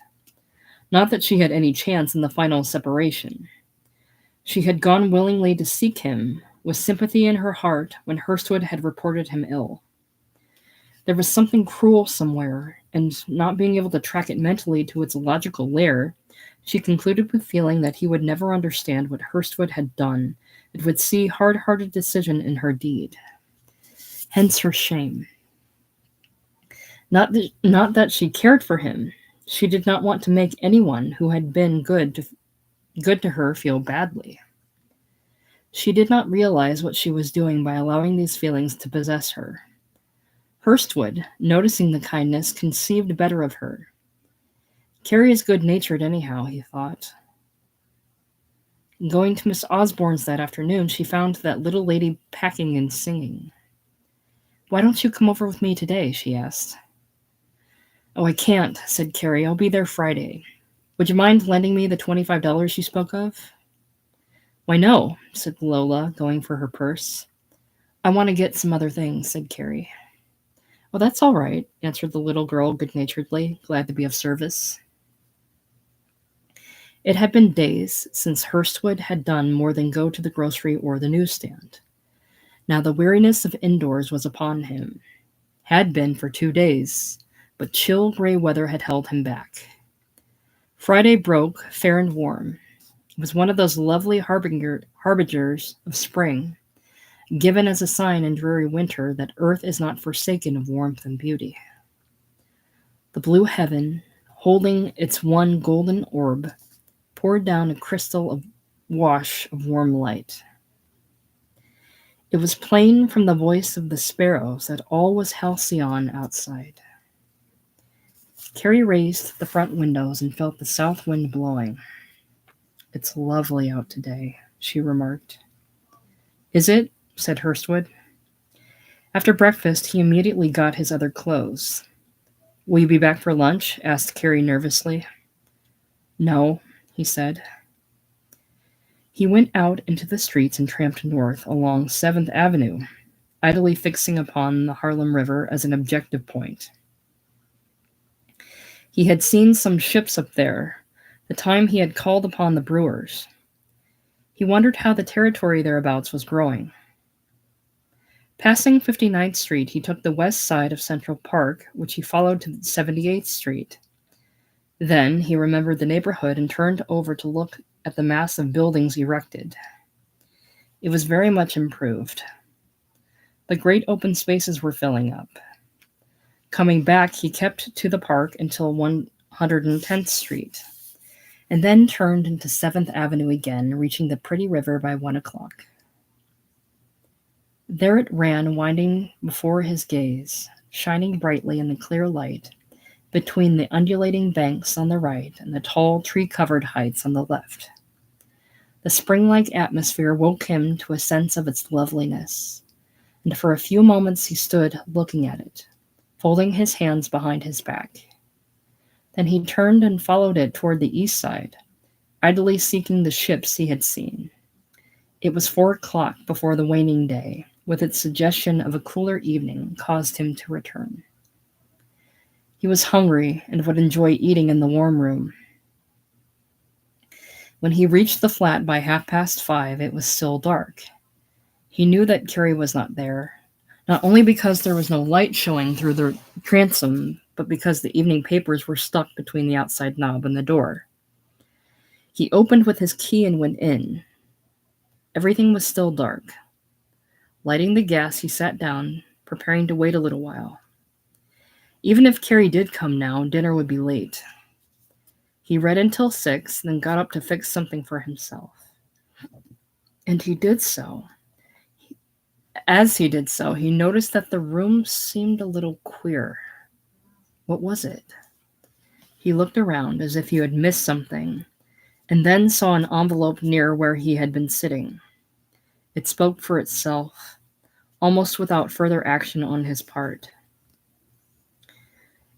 Not that she had any chance in the final separation. She had gone willingly to seek him, with sympathy in her heart, when Hurstwood had reported him ill. There was something cruel somewhere, and not being able to track it mentally to its logical lair, she concluded with feeling that he would never understand what Hurstwood had done, and would see hard-hearted decision in her deed. Hence her shame. Not that she cared for him. She did not want to make anyone who had been good to her feel badly. She did not realize what she was doing by allowing these feelings to possess her. Hurstwood, noticing the kindness, conceived better of her. Carrie is good-natured anyhow, he thought. Going to Miss Osborne's that afternoon, she found that little lady packing and singing. "Why don't you come over with me today?" she asked. "Oh, I can't," said Carrie. "I'll be there Friday. Would you mind lending me the $25 you spoke of?" "Why, no," said Lola, going for her purse. "I want to get some other things," said Carrie. "Well, that's all right," answered the little girl good-naturedly, glad to be of service. It had been days since Hurstwood had done more than go to the grocery or the newsstand. Now the weariness of indoors was upon him. Had been for 2 days, but chill gray weather had held him back. Friday broke, fair and warm. It was one of those lovely harbingers of spring, given as a sign in dreary winter that earth is not forsaken of warmth and beauty. The blue heaven, holding its one golden orb, poured down a crystal wash of warm light. It was plain from the voice of the sparrows that all was halcyon outside. Carrie raised the front windows and felt the south wind blowing. "It's lovely out today," she remarked. "Is it?" said Hurstwood. After breakfast, he immediately got his other clothes. "Will you be back for lunch?" asked Carrie nervously. "No," he said. He went out into the streets and tramped north along 7th Avenue, idly fixing upon the Harlem River as an objective point. He had seen some ships up there, the time he had called upon the brewers. He wondered how the territory thereabouts was growing. Passing 59th Street, he took the west side of Central Park, which he followed to 78th Street. Then he remembered the neighborhood and turned over to look at the mass of buildings erected. It was very much improved. The great open spaces were filling up. Coming back, he kept to the park until 110th Street, and then turned into 7th Avenue again, reaching the pretty river by 1 o'clock. There it ran, winding before his gaze, shining brightly in the clear light, between the undulating banks on the right and the tall, tree-covered heights on the left. The spring-like atmosphere woke him to a sense of its loveliness, and for a few moments he stood looking at it, folding his hands behind his back. Then he turned and followed it toward the east side, idly seeking the ships he had seen. It was 4 o'clock before the waning day, with its suggestion of a cooler evening, caused him to return. He was hungry and would enjoy eating in the warm room. When he reached the flat by 5:30, it was still dark. He knew that Carrie was not there, not only because there was no light showing through the transom, but because the evening papers were stuck between the outside knob and the door. He opened with his key and went in. Everything was still dark. Lighting the gas, he sat down, preparing to wait a little while. Even if Carrie did come now, dinner would be late. He read until 6, then got up to fix something for himself. And he did so. As he did so, he noticed that the room seemed a little queer. What was it? He looked around as if he had missed something, and then saw an envelope near where he had been sitting. It spoke for itself, almost without further action on his part.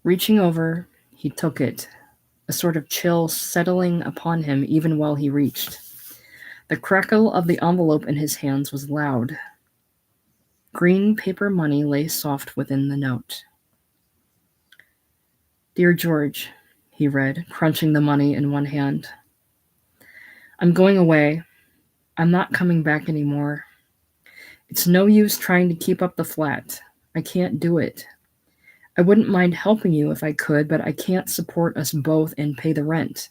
Reaching over, he took it, a sort of chill settling upon him even while he reached. The crackle of the envelope in his hands was loud. Green paper money lay soft within the note. "Dear George," he read, crunching the money in one hand. "I'm going away. I'm not coming back anymore. It's no use trying to keep up the flat. I can't do it. I wouldn't mind helping you if I could, but I can't support us both and pay the rent.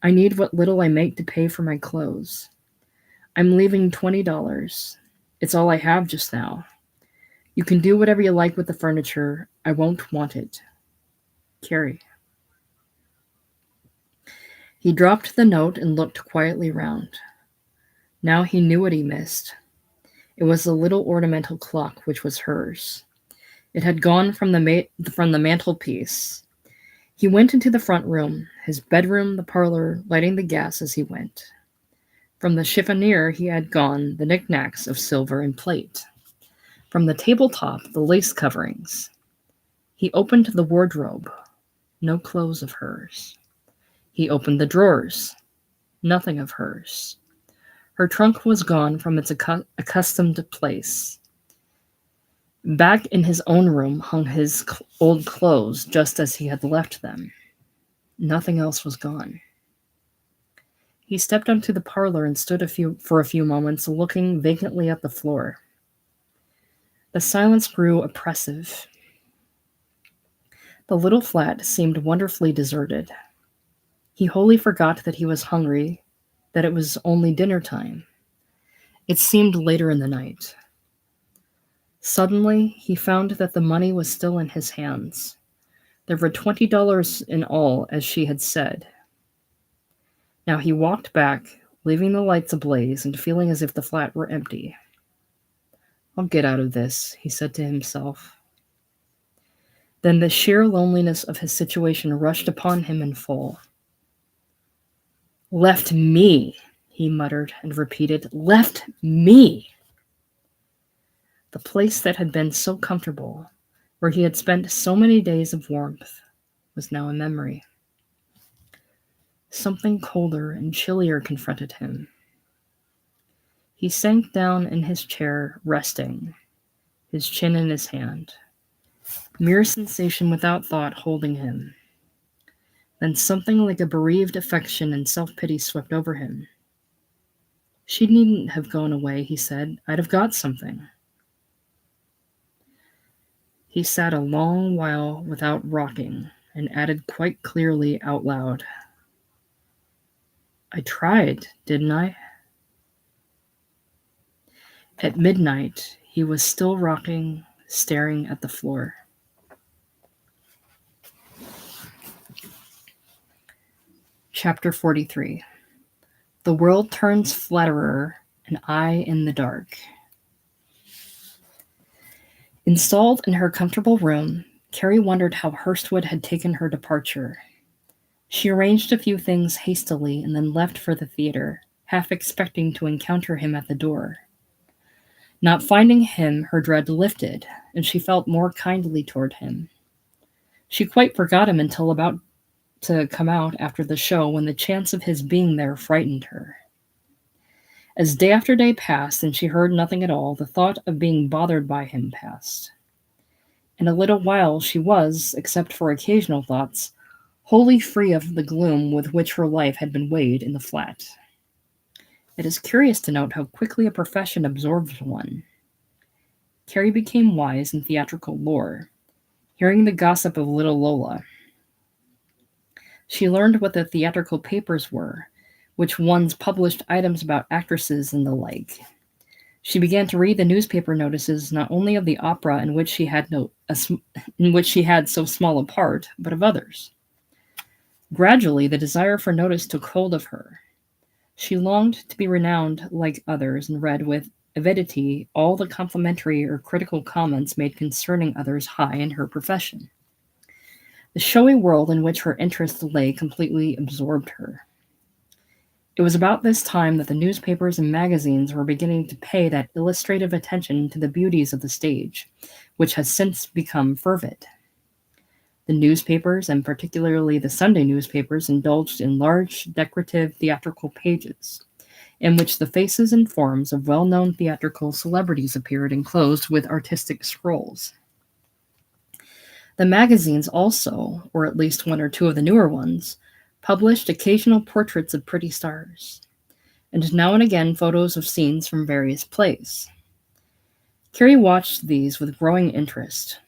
I need what little I make to pay for my clothes. I'm leaving $20. It's all I have just now. You can do whatever you like with the furniture. I won't want it. Carrie." He dropped the note and looked quietly round. Now he knew what he missed. It was the little ornamental clock which was hers. It had gone from the mantelpiece. He went into the front room, his bedroom, the parlor, lighting the gas as he went. From the chiffonier he had gone the knickknacks of silver and plate. From the tabletop, the lace coverings. He opened the wardrobe. No clothes of hers. He opened the drawers. Nothing of hers. Her trunk was gone from its accustomed place. Back in his own room hung his old clothes just as he had left them. Nothing else was gone. He stepped onto the parlor and stood for a few moments, looking vacantly at the floor. The silence grew oppressive. The little flat seemed wonderfully deserted. He wholly forgot that he was hungry, that it was only dinner time. It seemed later in the night. Suddenly, he found that the money was still in his hands. There were $20 in all, as she had said. Now he walked back, leaving the lights ablaze and feeling as if the flat were empty. "I'll get out of this," he said to himself. Then the sheer loneliness of his situation rushed upon him in full. "Left me," he muttered and repeated, "left me." The place that had been so comfortable, where he had spent so many days of warmth, was now a memory. Something colder and chillier confronted him. He sank down in his chair, resting, his chin in his hand. Mere sensation without thought holding him. Then something like a bereaved affection and self-pity swept over him. "She needn't have gone away," he said. "I'd have got something." He sat a long while without rocking and added quite clearly out loud, "I tried, didn't I?" At midnight, he was still rocking, staring at the floor. Chapter 43. The world turns flatterer, an eye in the dark. Installed in her comfortable room, Carrie wondered how Hurstwood had taken her departure. She arranged a few things hastily and then left for the theater, half expecting to encounter him at the door. Not finding him, her dread lifted, and she felt more kindly toward him. She quite forgot him until about to come out after the show, when the chance of his being there frightened her. As day after day passed and she heard nothing at all, the thought of being bothered by him passed. In a little while she was, except for occasional thoughts, wholly free of the gloom with which her life had been weighed in the flat. It is curious to note how quickly a profession absorbs one. Carrie became wise in theatrical lore, hearing the gossip of little Lola. She learned what the theatrical papers were, which ones published items about actresses and the like. She began to read the newspaper notices not only of the opera in which she had so small a part, but of others. Gradually, the desire for notice took hold of her. She longed to be renowned like others and read with avidity all the complimentary or critical comments made concerning others high in her profession. The showy world in which her interest lay completely absorbed her. It was about this time that the newspapers and magazines were beginning to pay that illustrative attention to the beauties of the stage, which has since become fervid. The newspapers, and particularly the Sunday newspapers, indulged in large, decorative theatrical pages, in which the faces and forms of well-known theatrical celebrities appeared enclosed with artistic scrolls. The magazines also, or at least one or two of the newer ones, published occasional portraits of pretty stars, and now and again photos of scenes from various plays. Carrie watched these with growing interest.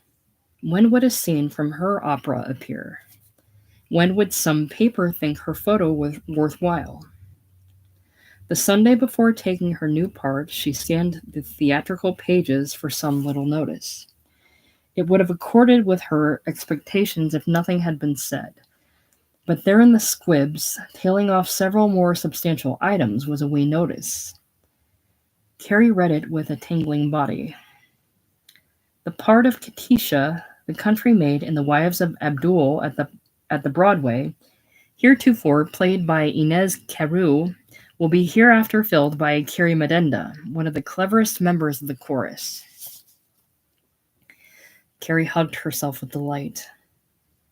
When would a scene from her opera appear? When would some paper think her photo was worthwhile? The Sunday before taking her new part, she scanned the theatrical pages for some little notice. It would have accorded with her expectations if nothing had been said. But there in the squibs, tailing off several more substantial items, was a wee notice. Carrie read it with a tingling body. The part of Katisha, the country maid in The Wives of Abdul at the Broadway, heretofore played by Inez Carew, will be hereafter filled by Carrie Medenda, one of the cleverest members of the chorus. Carrie hugged herself with delight.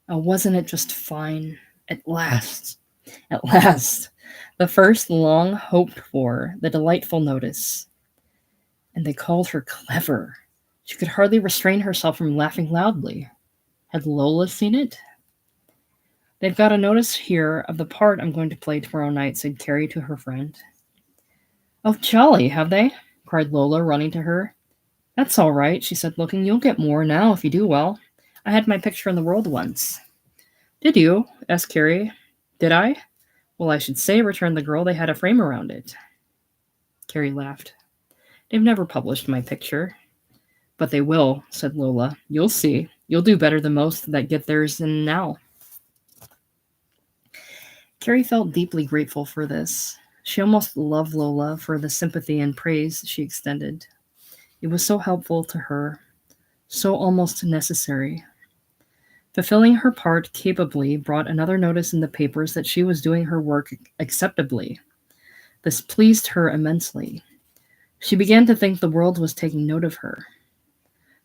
Oh, wasn't it just fine? At last. At last. The first long hoped for, the delightful notice. And they called her clever. She could hardly restrain herself from laughing loudly. Had Lola seen it? They've got a notice here of the part I'm going to play tomorrow night, said Carrie to her friend. Oh, jolly, have they? Cried Lola, running to her. That's all right, she said, looking. You'll get more now if you do well. I had my picture in the World once. Did you? Asked Carrie. Did I? Well, I should say, returned the girl. They had a frame around it. Carrie laughed. They've never published my picture. But they will, said Lola. You'll see. You'll do better than most that get theirs in now. Carrie felt deeply grateful for this. She almost loved Lola for the sympathy and praise she extended. It was so helpful to her, so almost necessary. Fulfilling her part capably brought another notice in the papers that she was doing her work acceptably. This pleased her immensely. She began to think the world was taking note of her.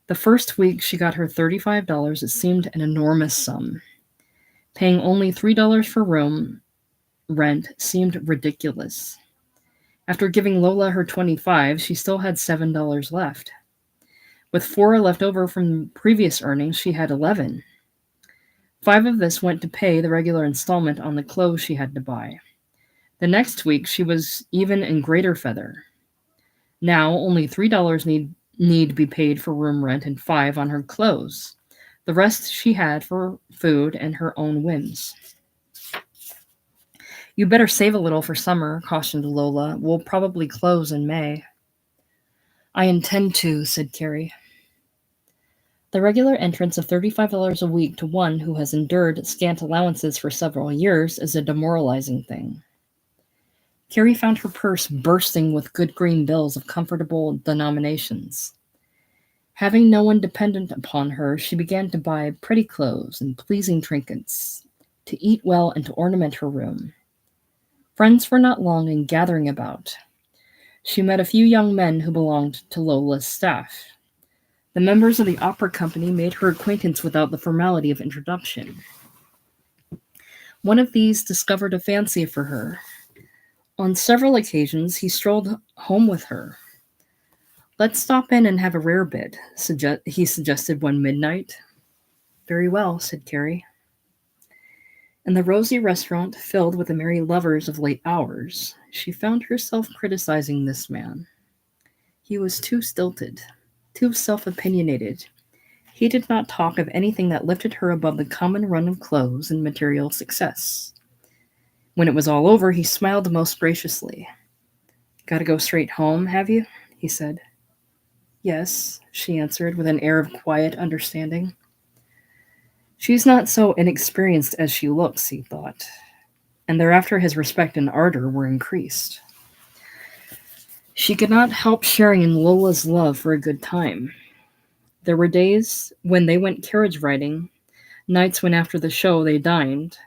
The first week she got her $35. It seemed an enormous sum. Paying only $3 for room rent seemed ridiculous. After giving Lola her $25, she still had $7 left. With $4 left over from previous earnings, she had $11. $5 of this went to pay the regular installment on the clothes she had to buy. The next week, she was even in greater feather. Now, only $3 need be paid for room rent and $5 on her clothes. The rest she had for food and her own whims. You better save a little for summer, cautioned Lola. We'll probably close in May. I intend to, said Carrie. The regular entrance of $35 a week to one who has endured scant allowances for several years is a demoralizing thing. Carrie found her purse bursting with good green bills of comfortable denominations. Having no one dependent upon her, she began to buy pretty clothes and pleasing trinkets, to eat well and to ornament her room. Friends were not long in gathering about. She met a few young men who belonged to Lola's staff. The members of the opera company made her acquaintance without the formality of introduction. One of these discovered a fancy for her. On several occasions, he strolled home with her. Let's stop in and have a rare bit, he suggested one midnight. Very well, said Carrie. In the rosy restaurant filled with the merry lovers of late hours, she found herself criticizing this man. He was too stilted, too self-opinionated. He did not talk of anything that lifted her above the common run of clothes and material success. When it was all over, he smiled most graciously. Gotta go straight home, have you? He said. Yes, she answered with an air of quiet understanding. She's not so inexperienced as she looks, he thought, and thereafter his respect and ardor were increased. She could not help sharing in Lola's love for a good time. There were days when they went carriage riding, nights when after the show they dined,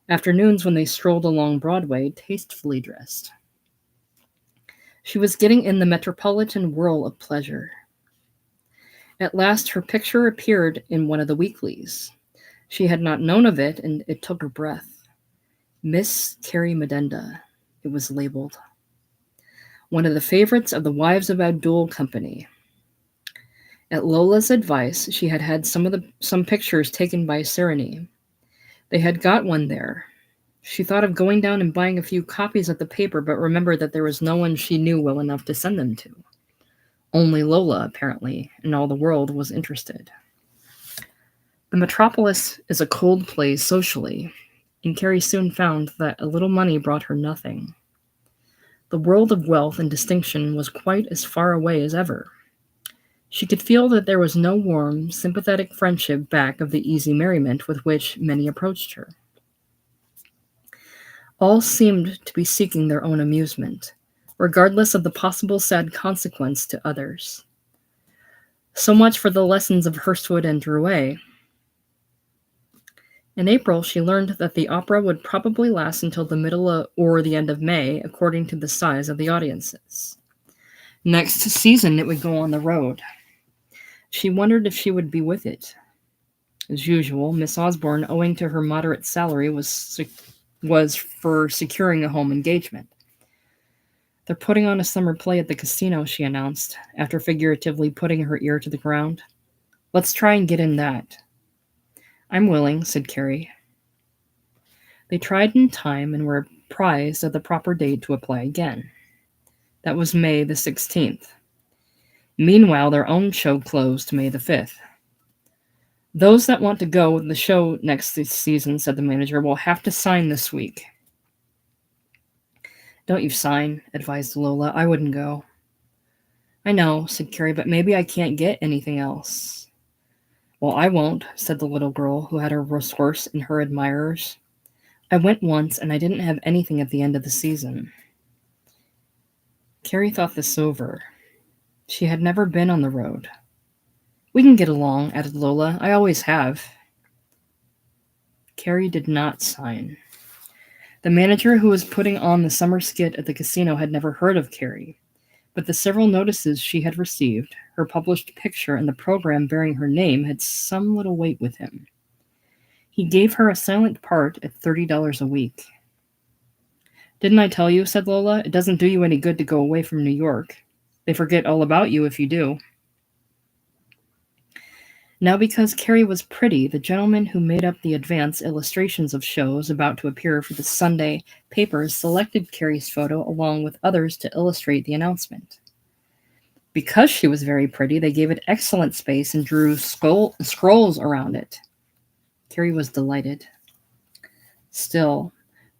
afternoons when they strolled along Broadway, tastefully dressed. She was getting in the metropolitan whirl of pleasure. At last her picture appeared in one of the weeklies. She had not known of it, and it took her breath. Miss Carrie Medenda, it was labeled. one of the favorites of the Wives of Abdul Company. At Lola's advice, she had had some pictures taken by Serenity. They had got one there. She thought of going down and buying a few copies of the paper, but remembered that there was no one she knew well enough to send them to. Only Lola, apparently, and all the world was interested. The metropolis is a cold place socially, and Carrie soon found that a little money brought her nothing. The world of wealth and distinction was quite as far away as ever. She could feel that there was no warm, sympathetic friendship back of the easy merriment with which many approached her. All seemed to be seeking their own amusement, regardless of the possible sad consequence to others. So much for the lessons of Hurstwood and Drouet. In April, she learned that the opera would probably last until the middle or the end of May, according to the size of the audiences. Next season, it would go on the road. She wondered if she would be with it. As usual, Miss Osborne, owing to her moderate salary, was for securing a home engagement. They're putting on a summer play at the casino, she announced, after figuratively putting her ear to the ground. Let's try and get in that. I'm willing, said Carrie. They tried in time and were apprised of the proper date to apply again. That was May the 16th. Meanwhile, their own show closed May the 5th. Those that want to go with the show next season, said the manager, will have to sign this week. Don't you sign, advised Lola. I wouldn't go. I know, said Carrie, but maybe I can't get anything else. Well, I won't, said the little girl, who had her resource and her admirers. I went once, and I didn't have anything at the end of the season. Carrie thought this over. She had never been on the road. We can get along, added Lola. I always have. Carrie did not sign. The manager who was putting on the summer skit at the casino had never heard of Carrie, but the several notices she had received, her published picture, and the program bearing her name had some little weight with him. He gave her a silent part at $30 a week. Didn't I tell you, said Lola, it doesn't do you any good to go away from New York. They forget all about you if you do. Now, because Carrie was pretty, the gentleman who made up the advance illustrations of shows about to appear for the Sunday papers selected Carrie's photo along with others to illustrate the announcement. Because she was very pretty, they gave it excellent space and drew scrolls around it. Carrie was delighted. Still,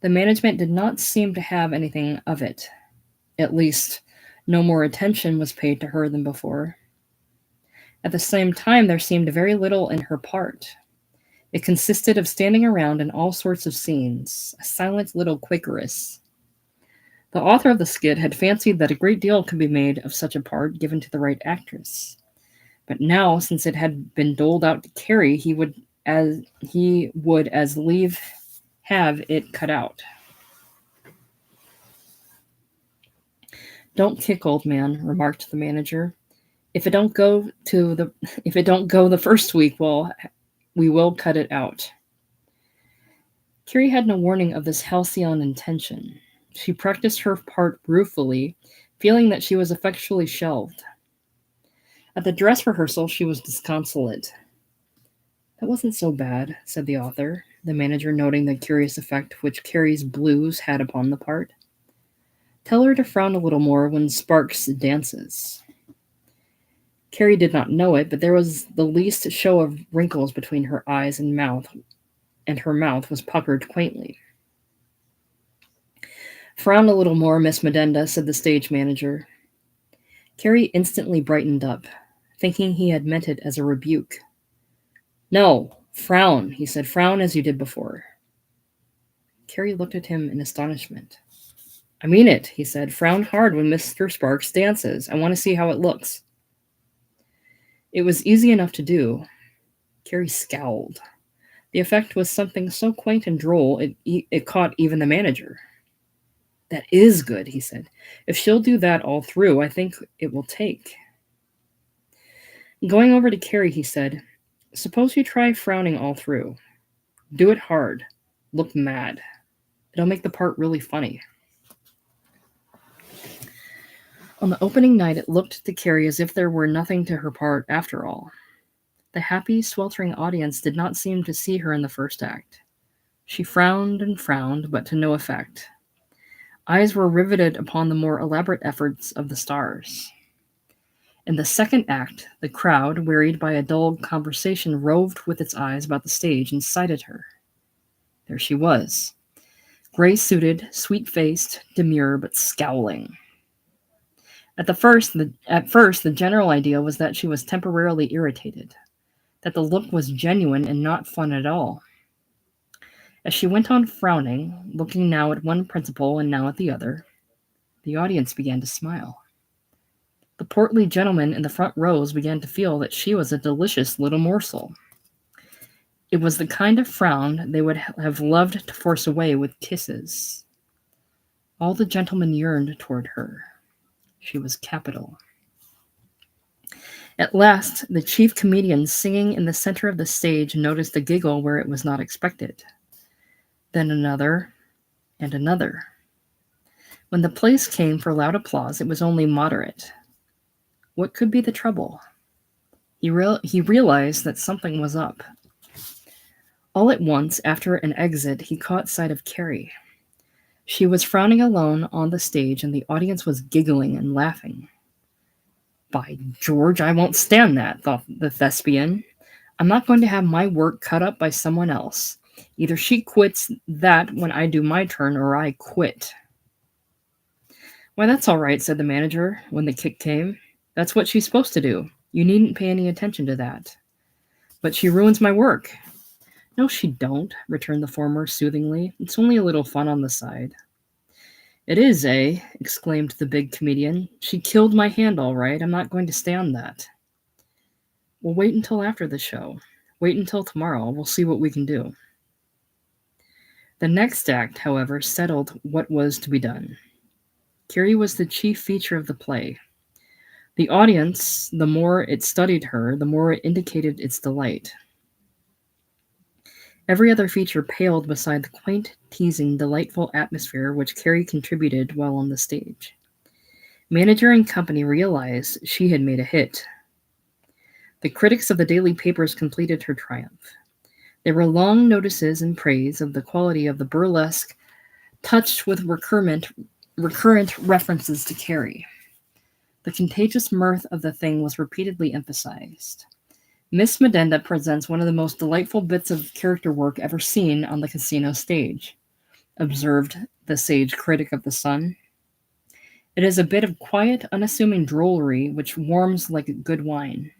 the management did not seem to have anything of it. At least, no more attention was paid to her than before. At the same time, there seemed very little in her part. It consisted of standing around in all sorts of scenes, a silent little Quakeress. The author of the skit had fancied that a great deal could be made of such a part given to the right actress. But now, since it had been doled out to Carrie, he would as lieve have it cut out. Don't kick, old man, remarked the manager. If it don't go the first week, well, we will cut it out. Carrie had no warning of this halcyon intention. She practiced her part ruefully, feeling that she was effectually shelved. At the dress rehearsal, she was disconsolate. That wasn't so bad, said the author, the manager noting the curious effect which Carrie's blues had upon the part. Tell her to frown a little more when Sparks dances. Carrie did not know it, but there was the least show of wrinkles between her eyes and mouth, and her mouth was puckered quaintly. Frown a little more, Miss Medenda, said the stage manager. Carrie instantly brightened up, thinking he had meant it as a rebuke. No, frown, he said. Frown as you did before. Carrie looked at him in astonishment. I mean it, he said. Frown hard when Mr. Sparks dances. I want to see how it looks. It was easy enough to do. Carrie scowled. The effect was something so quaint and droll, it caught even the manager. That is good, he said. If she'll do that all through, I think it will take. Going over to Carrie, he said, suppose you try frowning all through. Do it hard. Look mad. It'll make the part really funny. On the opening night, it looked to Carrie as if there were nothing to her part after all. The happy, sweltering audience did not seem to see her in the first act. She frowned and frowned, but to no effect. Eyes were riveted upon the more elaborate efforts of the stars. In the second act, the crowd, wearied by a dull conversation, roved with its eyes about the stage and sighted her. There she was, gray-suited, sweet-faced, demure, but scowling. At first, the general idea was that she was temporarily irritated, that the look was genuine and not fun at all. As she went on frowning, looking now at one principal and now at the other, the audience began to smile. The portly gentlemen in the front rows began to feel that she was a delicious little morsel. It was the kind of frown they would have loved to force away with kisses. All the gentlemen yearned toward her. She was capital. At last, the chief comedian singing in the center of the stage noticed a giggle where it was not expected. Then another, and another. When the place came for loud applause, it was only moderate. What could be the trouble? He realized that something was up. All at once, after an exit, he caught sight of Carrie. She was frowning alone on the stage, and the audience was giggling and laughing. By George, I won't stand that, thought the thespian. I'm not going to have my work cut up by someone else. Either she quits that when I do my turn, or I quit. Why, that's all right, said the manager when the kick came. That's what she's supposed to do. You needn't pay any attention to that. But she ruins my work. No, she don't, returned the former soothingly. It's only a little fun on the side. It is, eh? Exclaimed the big comedian. She killed my hand, all right. I'm not going to stand that. We'll wait until after the show. Wait until tomorrow. We'll see what we can do. The next act, however, settled what was to be done. Carrie was the chief feature of the play. The audience, the more it studied her, the more it indicated its delight. Every other feature paled beside the quaint, teasing, delightful atmosphere which Carrie contributed while on the stage. Manager and company realized she had made a hit. The critics of the daily papers completed her triumph. There were long notices in praise of the quality of the burlesque, touched with recurrent references to Carrie. The contagious mirth of the thing was repeatedly emphasized. Miss Medenda presents one of the most delightful bits of character work ever seen on the casino stage, observed the sage critic of the Sun. It is a bit of quiet, unassuming drollery which warms like good wine.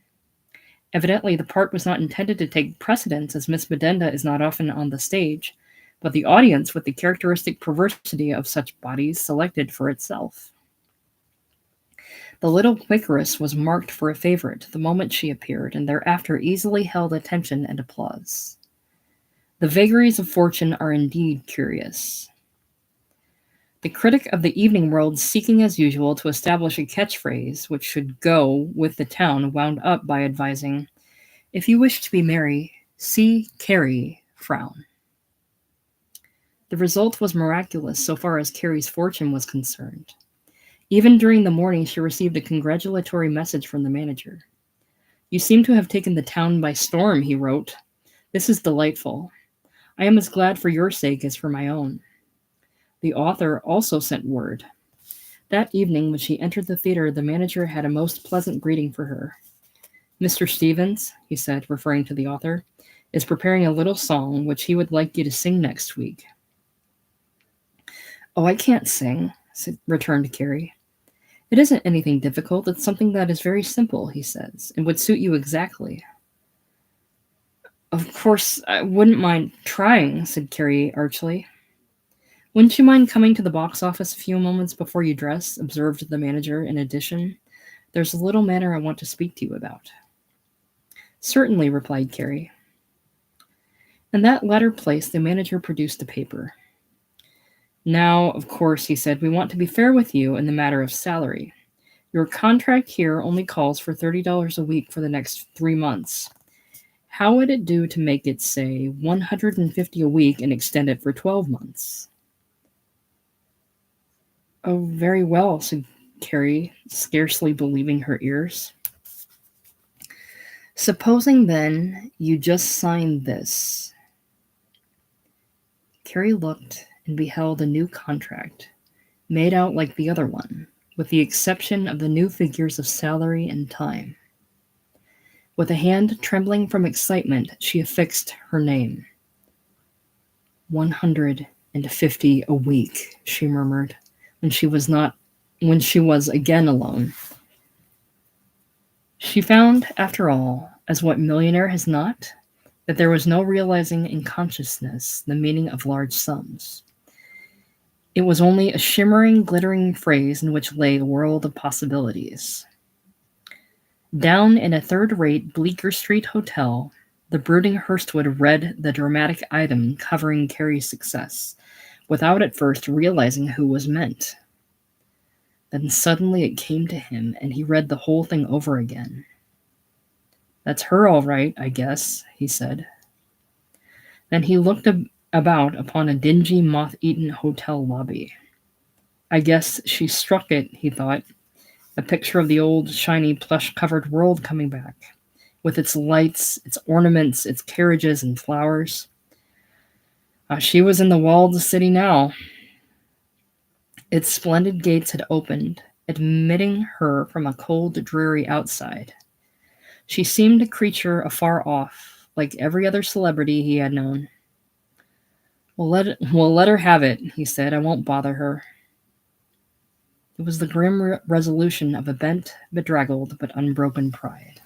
Evidently, the part was not intended to take precedence, as Miss Medenda is not often on the stage, but the audience, with the characteristic perversity of such bodies, selected for itself. The little Quakeress was marked for a favorite the moment she appeared, and thereafter easily held attention and applause. The vagaries of fortune are indeed curious. The critic of the Evening World, seeking as usual to establish a catchphrase which should go with the town, wound up by advising, "If you wish to be merry, see Carrie frown." The result was miraculous so far as Carrie's fortune was concerned. Even during the morning, she received a congratulatory message from the manager. "You seem to have taken the town by storm," he wrote. "This is delightful. I am as glad for your sake as for my own." The author also sent word. That evening, when she entered the theater, the manager had a most pleasant greeting for her. "Mr. Stevens," he said, referring to the author, "is preparing a little song which he would like you to sing next week." "Oh, I can't sing," returned Carrie. "It isn't anything difficult. It's something that is very simple," he says, "and would suit you exactly." "Of course, I wouldn't mind trying," said Carrie archly. "Wouldn't you mind coming to the box office a few moments before you dress?" observed the manager in addition. "There's a little matter I want to speak to you about." "Certainly," replied Carrie. In that latter place, the manager produced a paper. "Now, of course," he said, "we want to be fair with you in the matter of salary. Your contract here only calls for $30 a week for the next 3 months. How would it do to make it, say, $150 a week and extend it for 12 months? "Oh, very well," said Carrie, scarcely believing her ears. Supposing then you just signed this. Carrie looked and beheld a new contract, made out like the other one, with the exception of the new figures of salary and time. With a hand trembling from excitement, she affixed her name. 150 a week, she murmured, when she was again alone. She found, after all, as what millionaire has not, that there was no realizing in consciousness the meaning of large sums. It was only a shimmering, glittering phrase in which lay a world of possibilities. Down in a third-rate Bleecker Street hotel, the brooding Hurstwood read the dramatic item covering Carrie's success, without at first realizing who was meant. Then suddenly it came to him, and he read the whole thing over again. "That's her all right, I guess," he said. Then he looked about upon a dingy, moth-eaten hotel lobby. "I guess she struck it," he thought, a picture of the old, shiny, plush-covered world coming back, with its lights, its ornaments, its carriages and flowers. She was in the walled city now. Its splendid gates had opened, admitting her from a cold, dreary outside. She seemed a creature afar off, like every other celebrity he had known. We'll let her have it," he said. "I won't bother her." It was the grim resolution of a bent, bedraggled, but unbroken pride.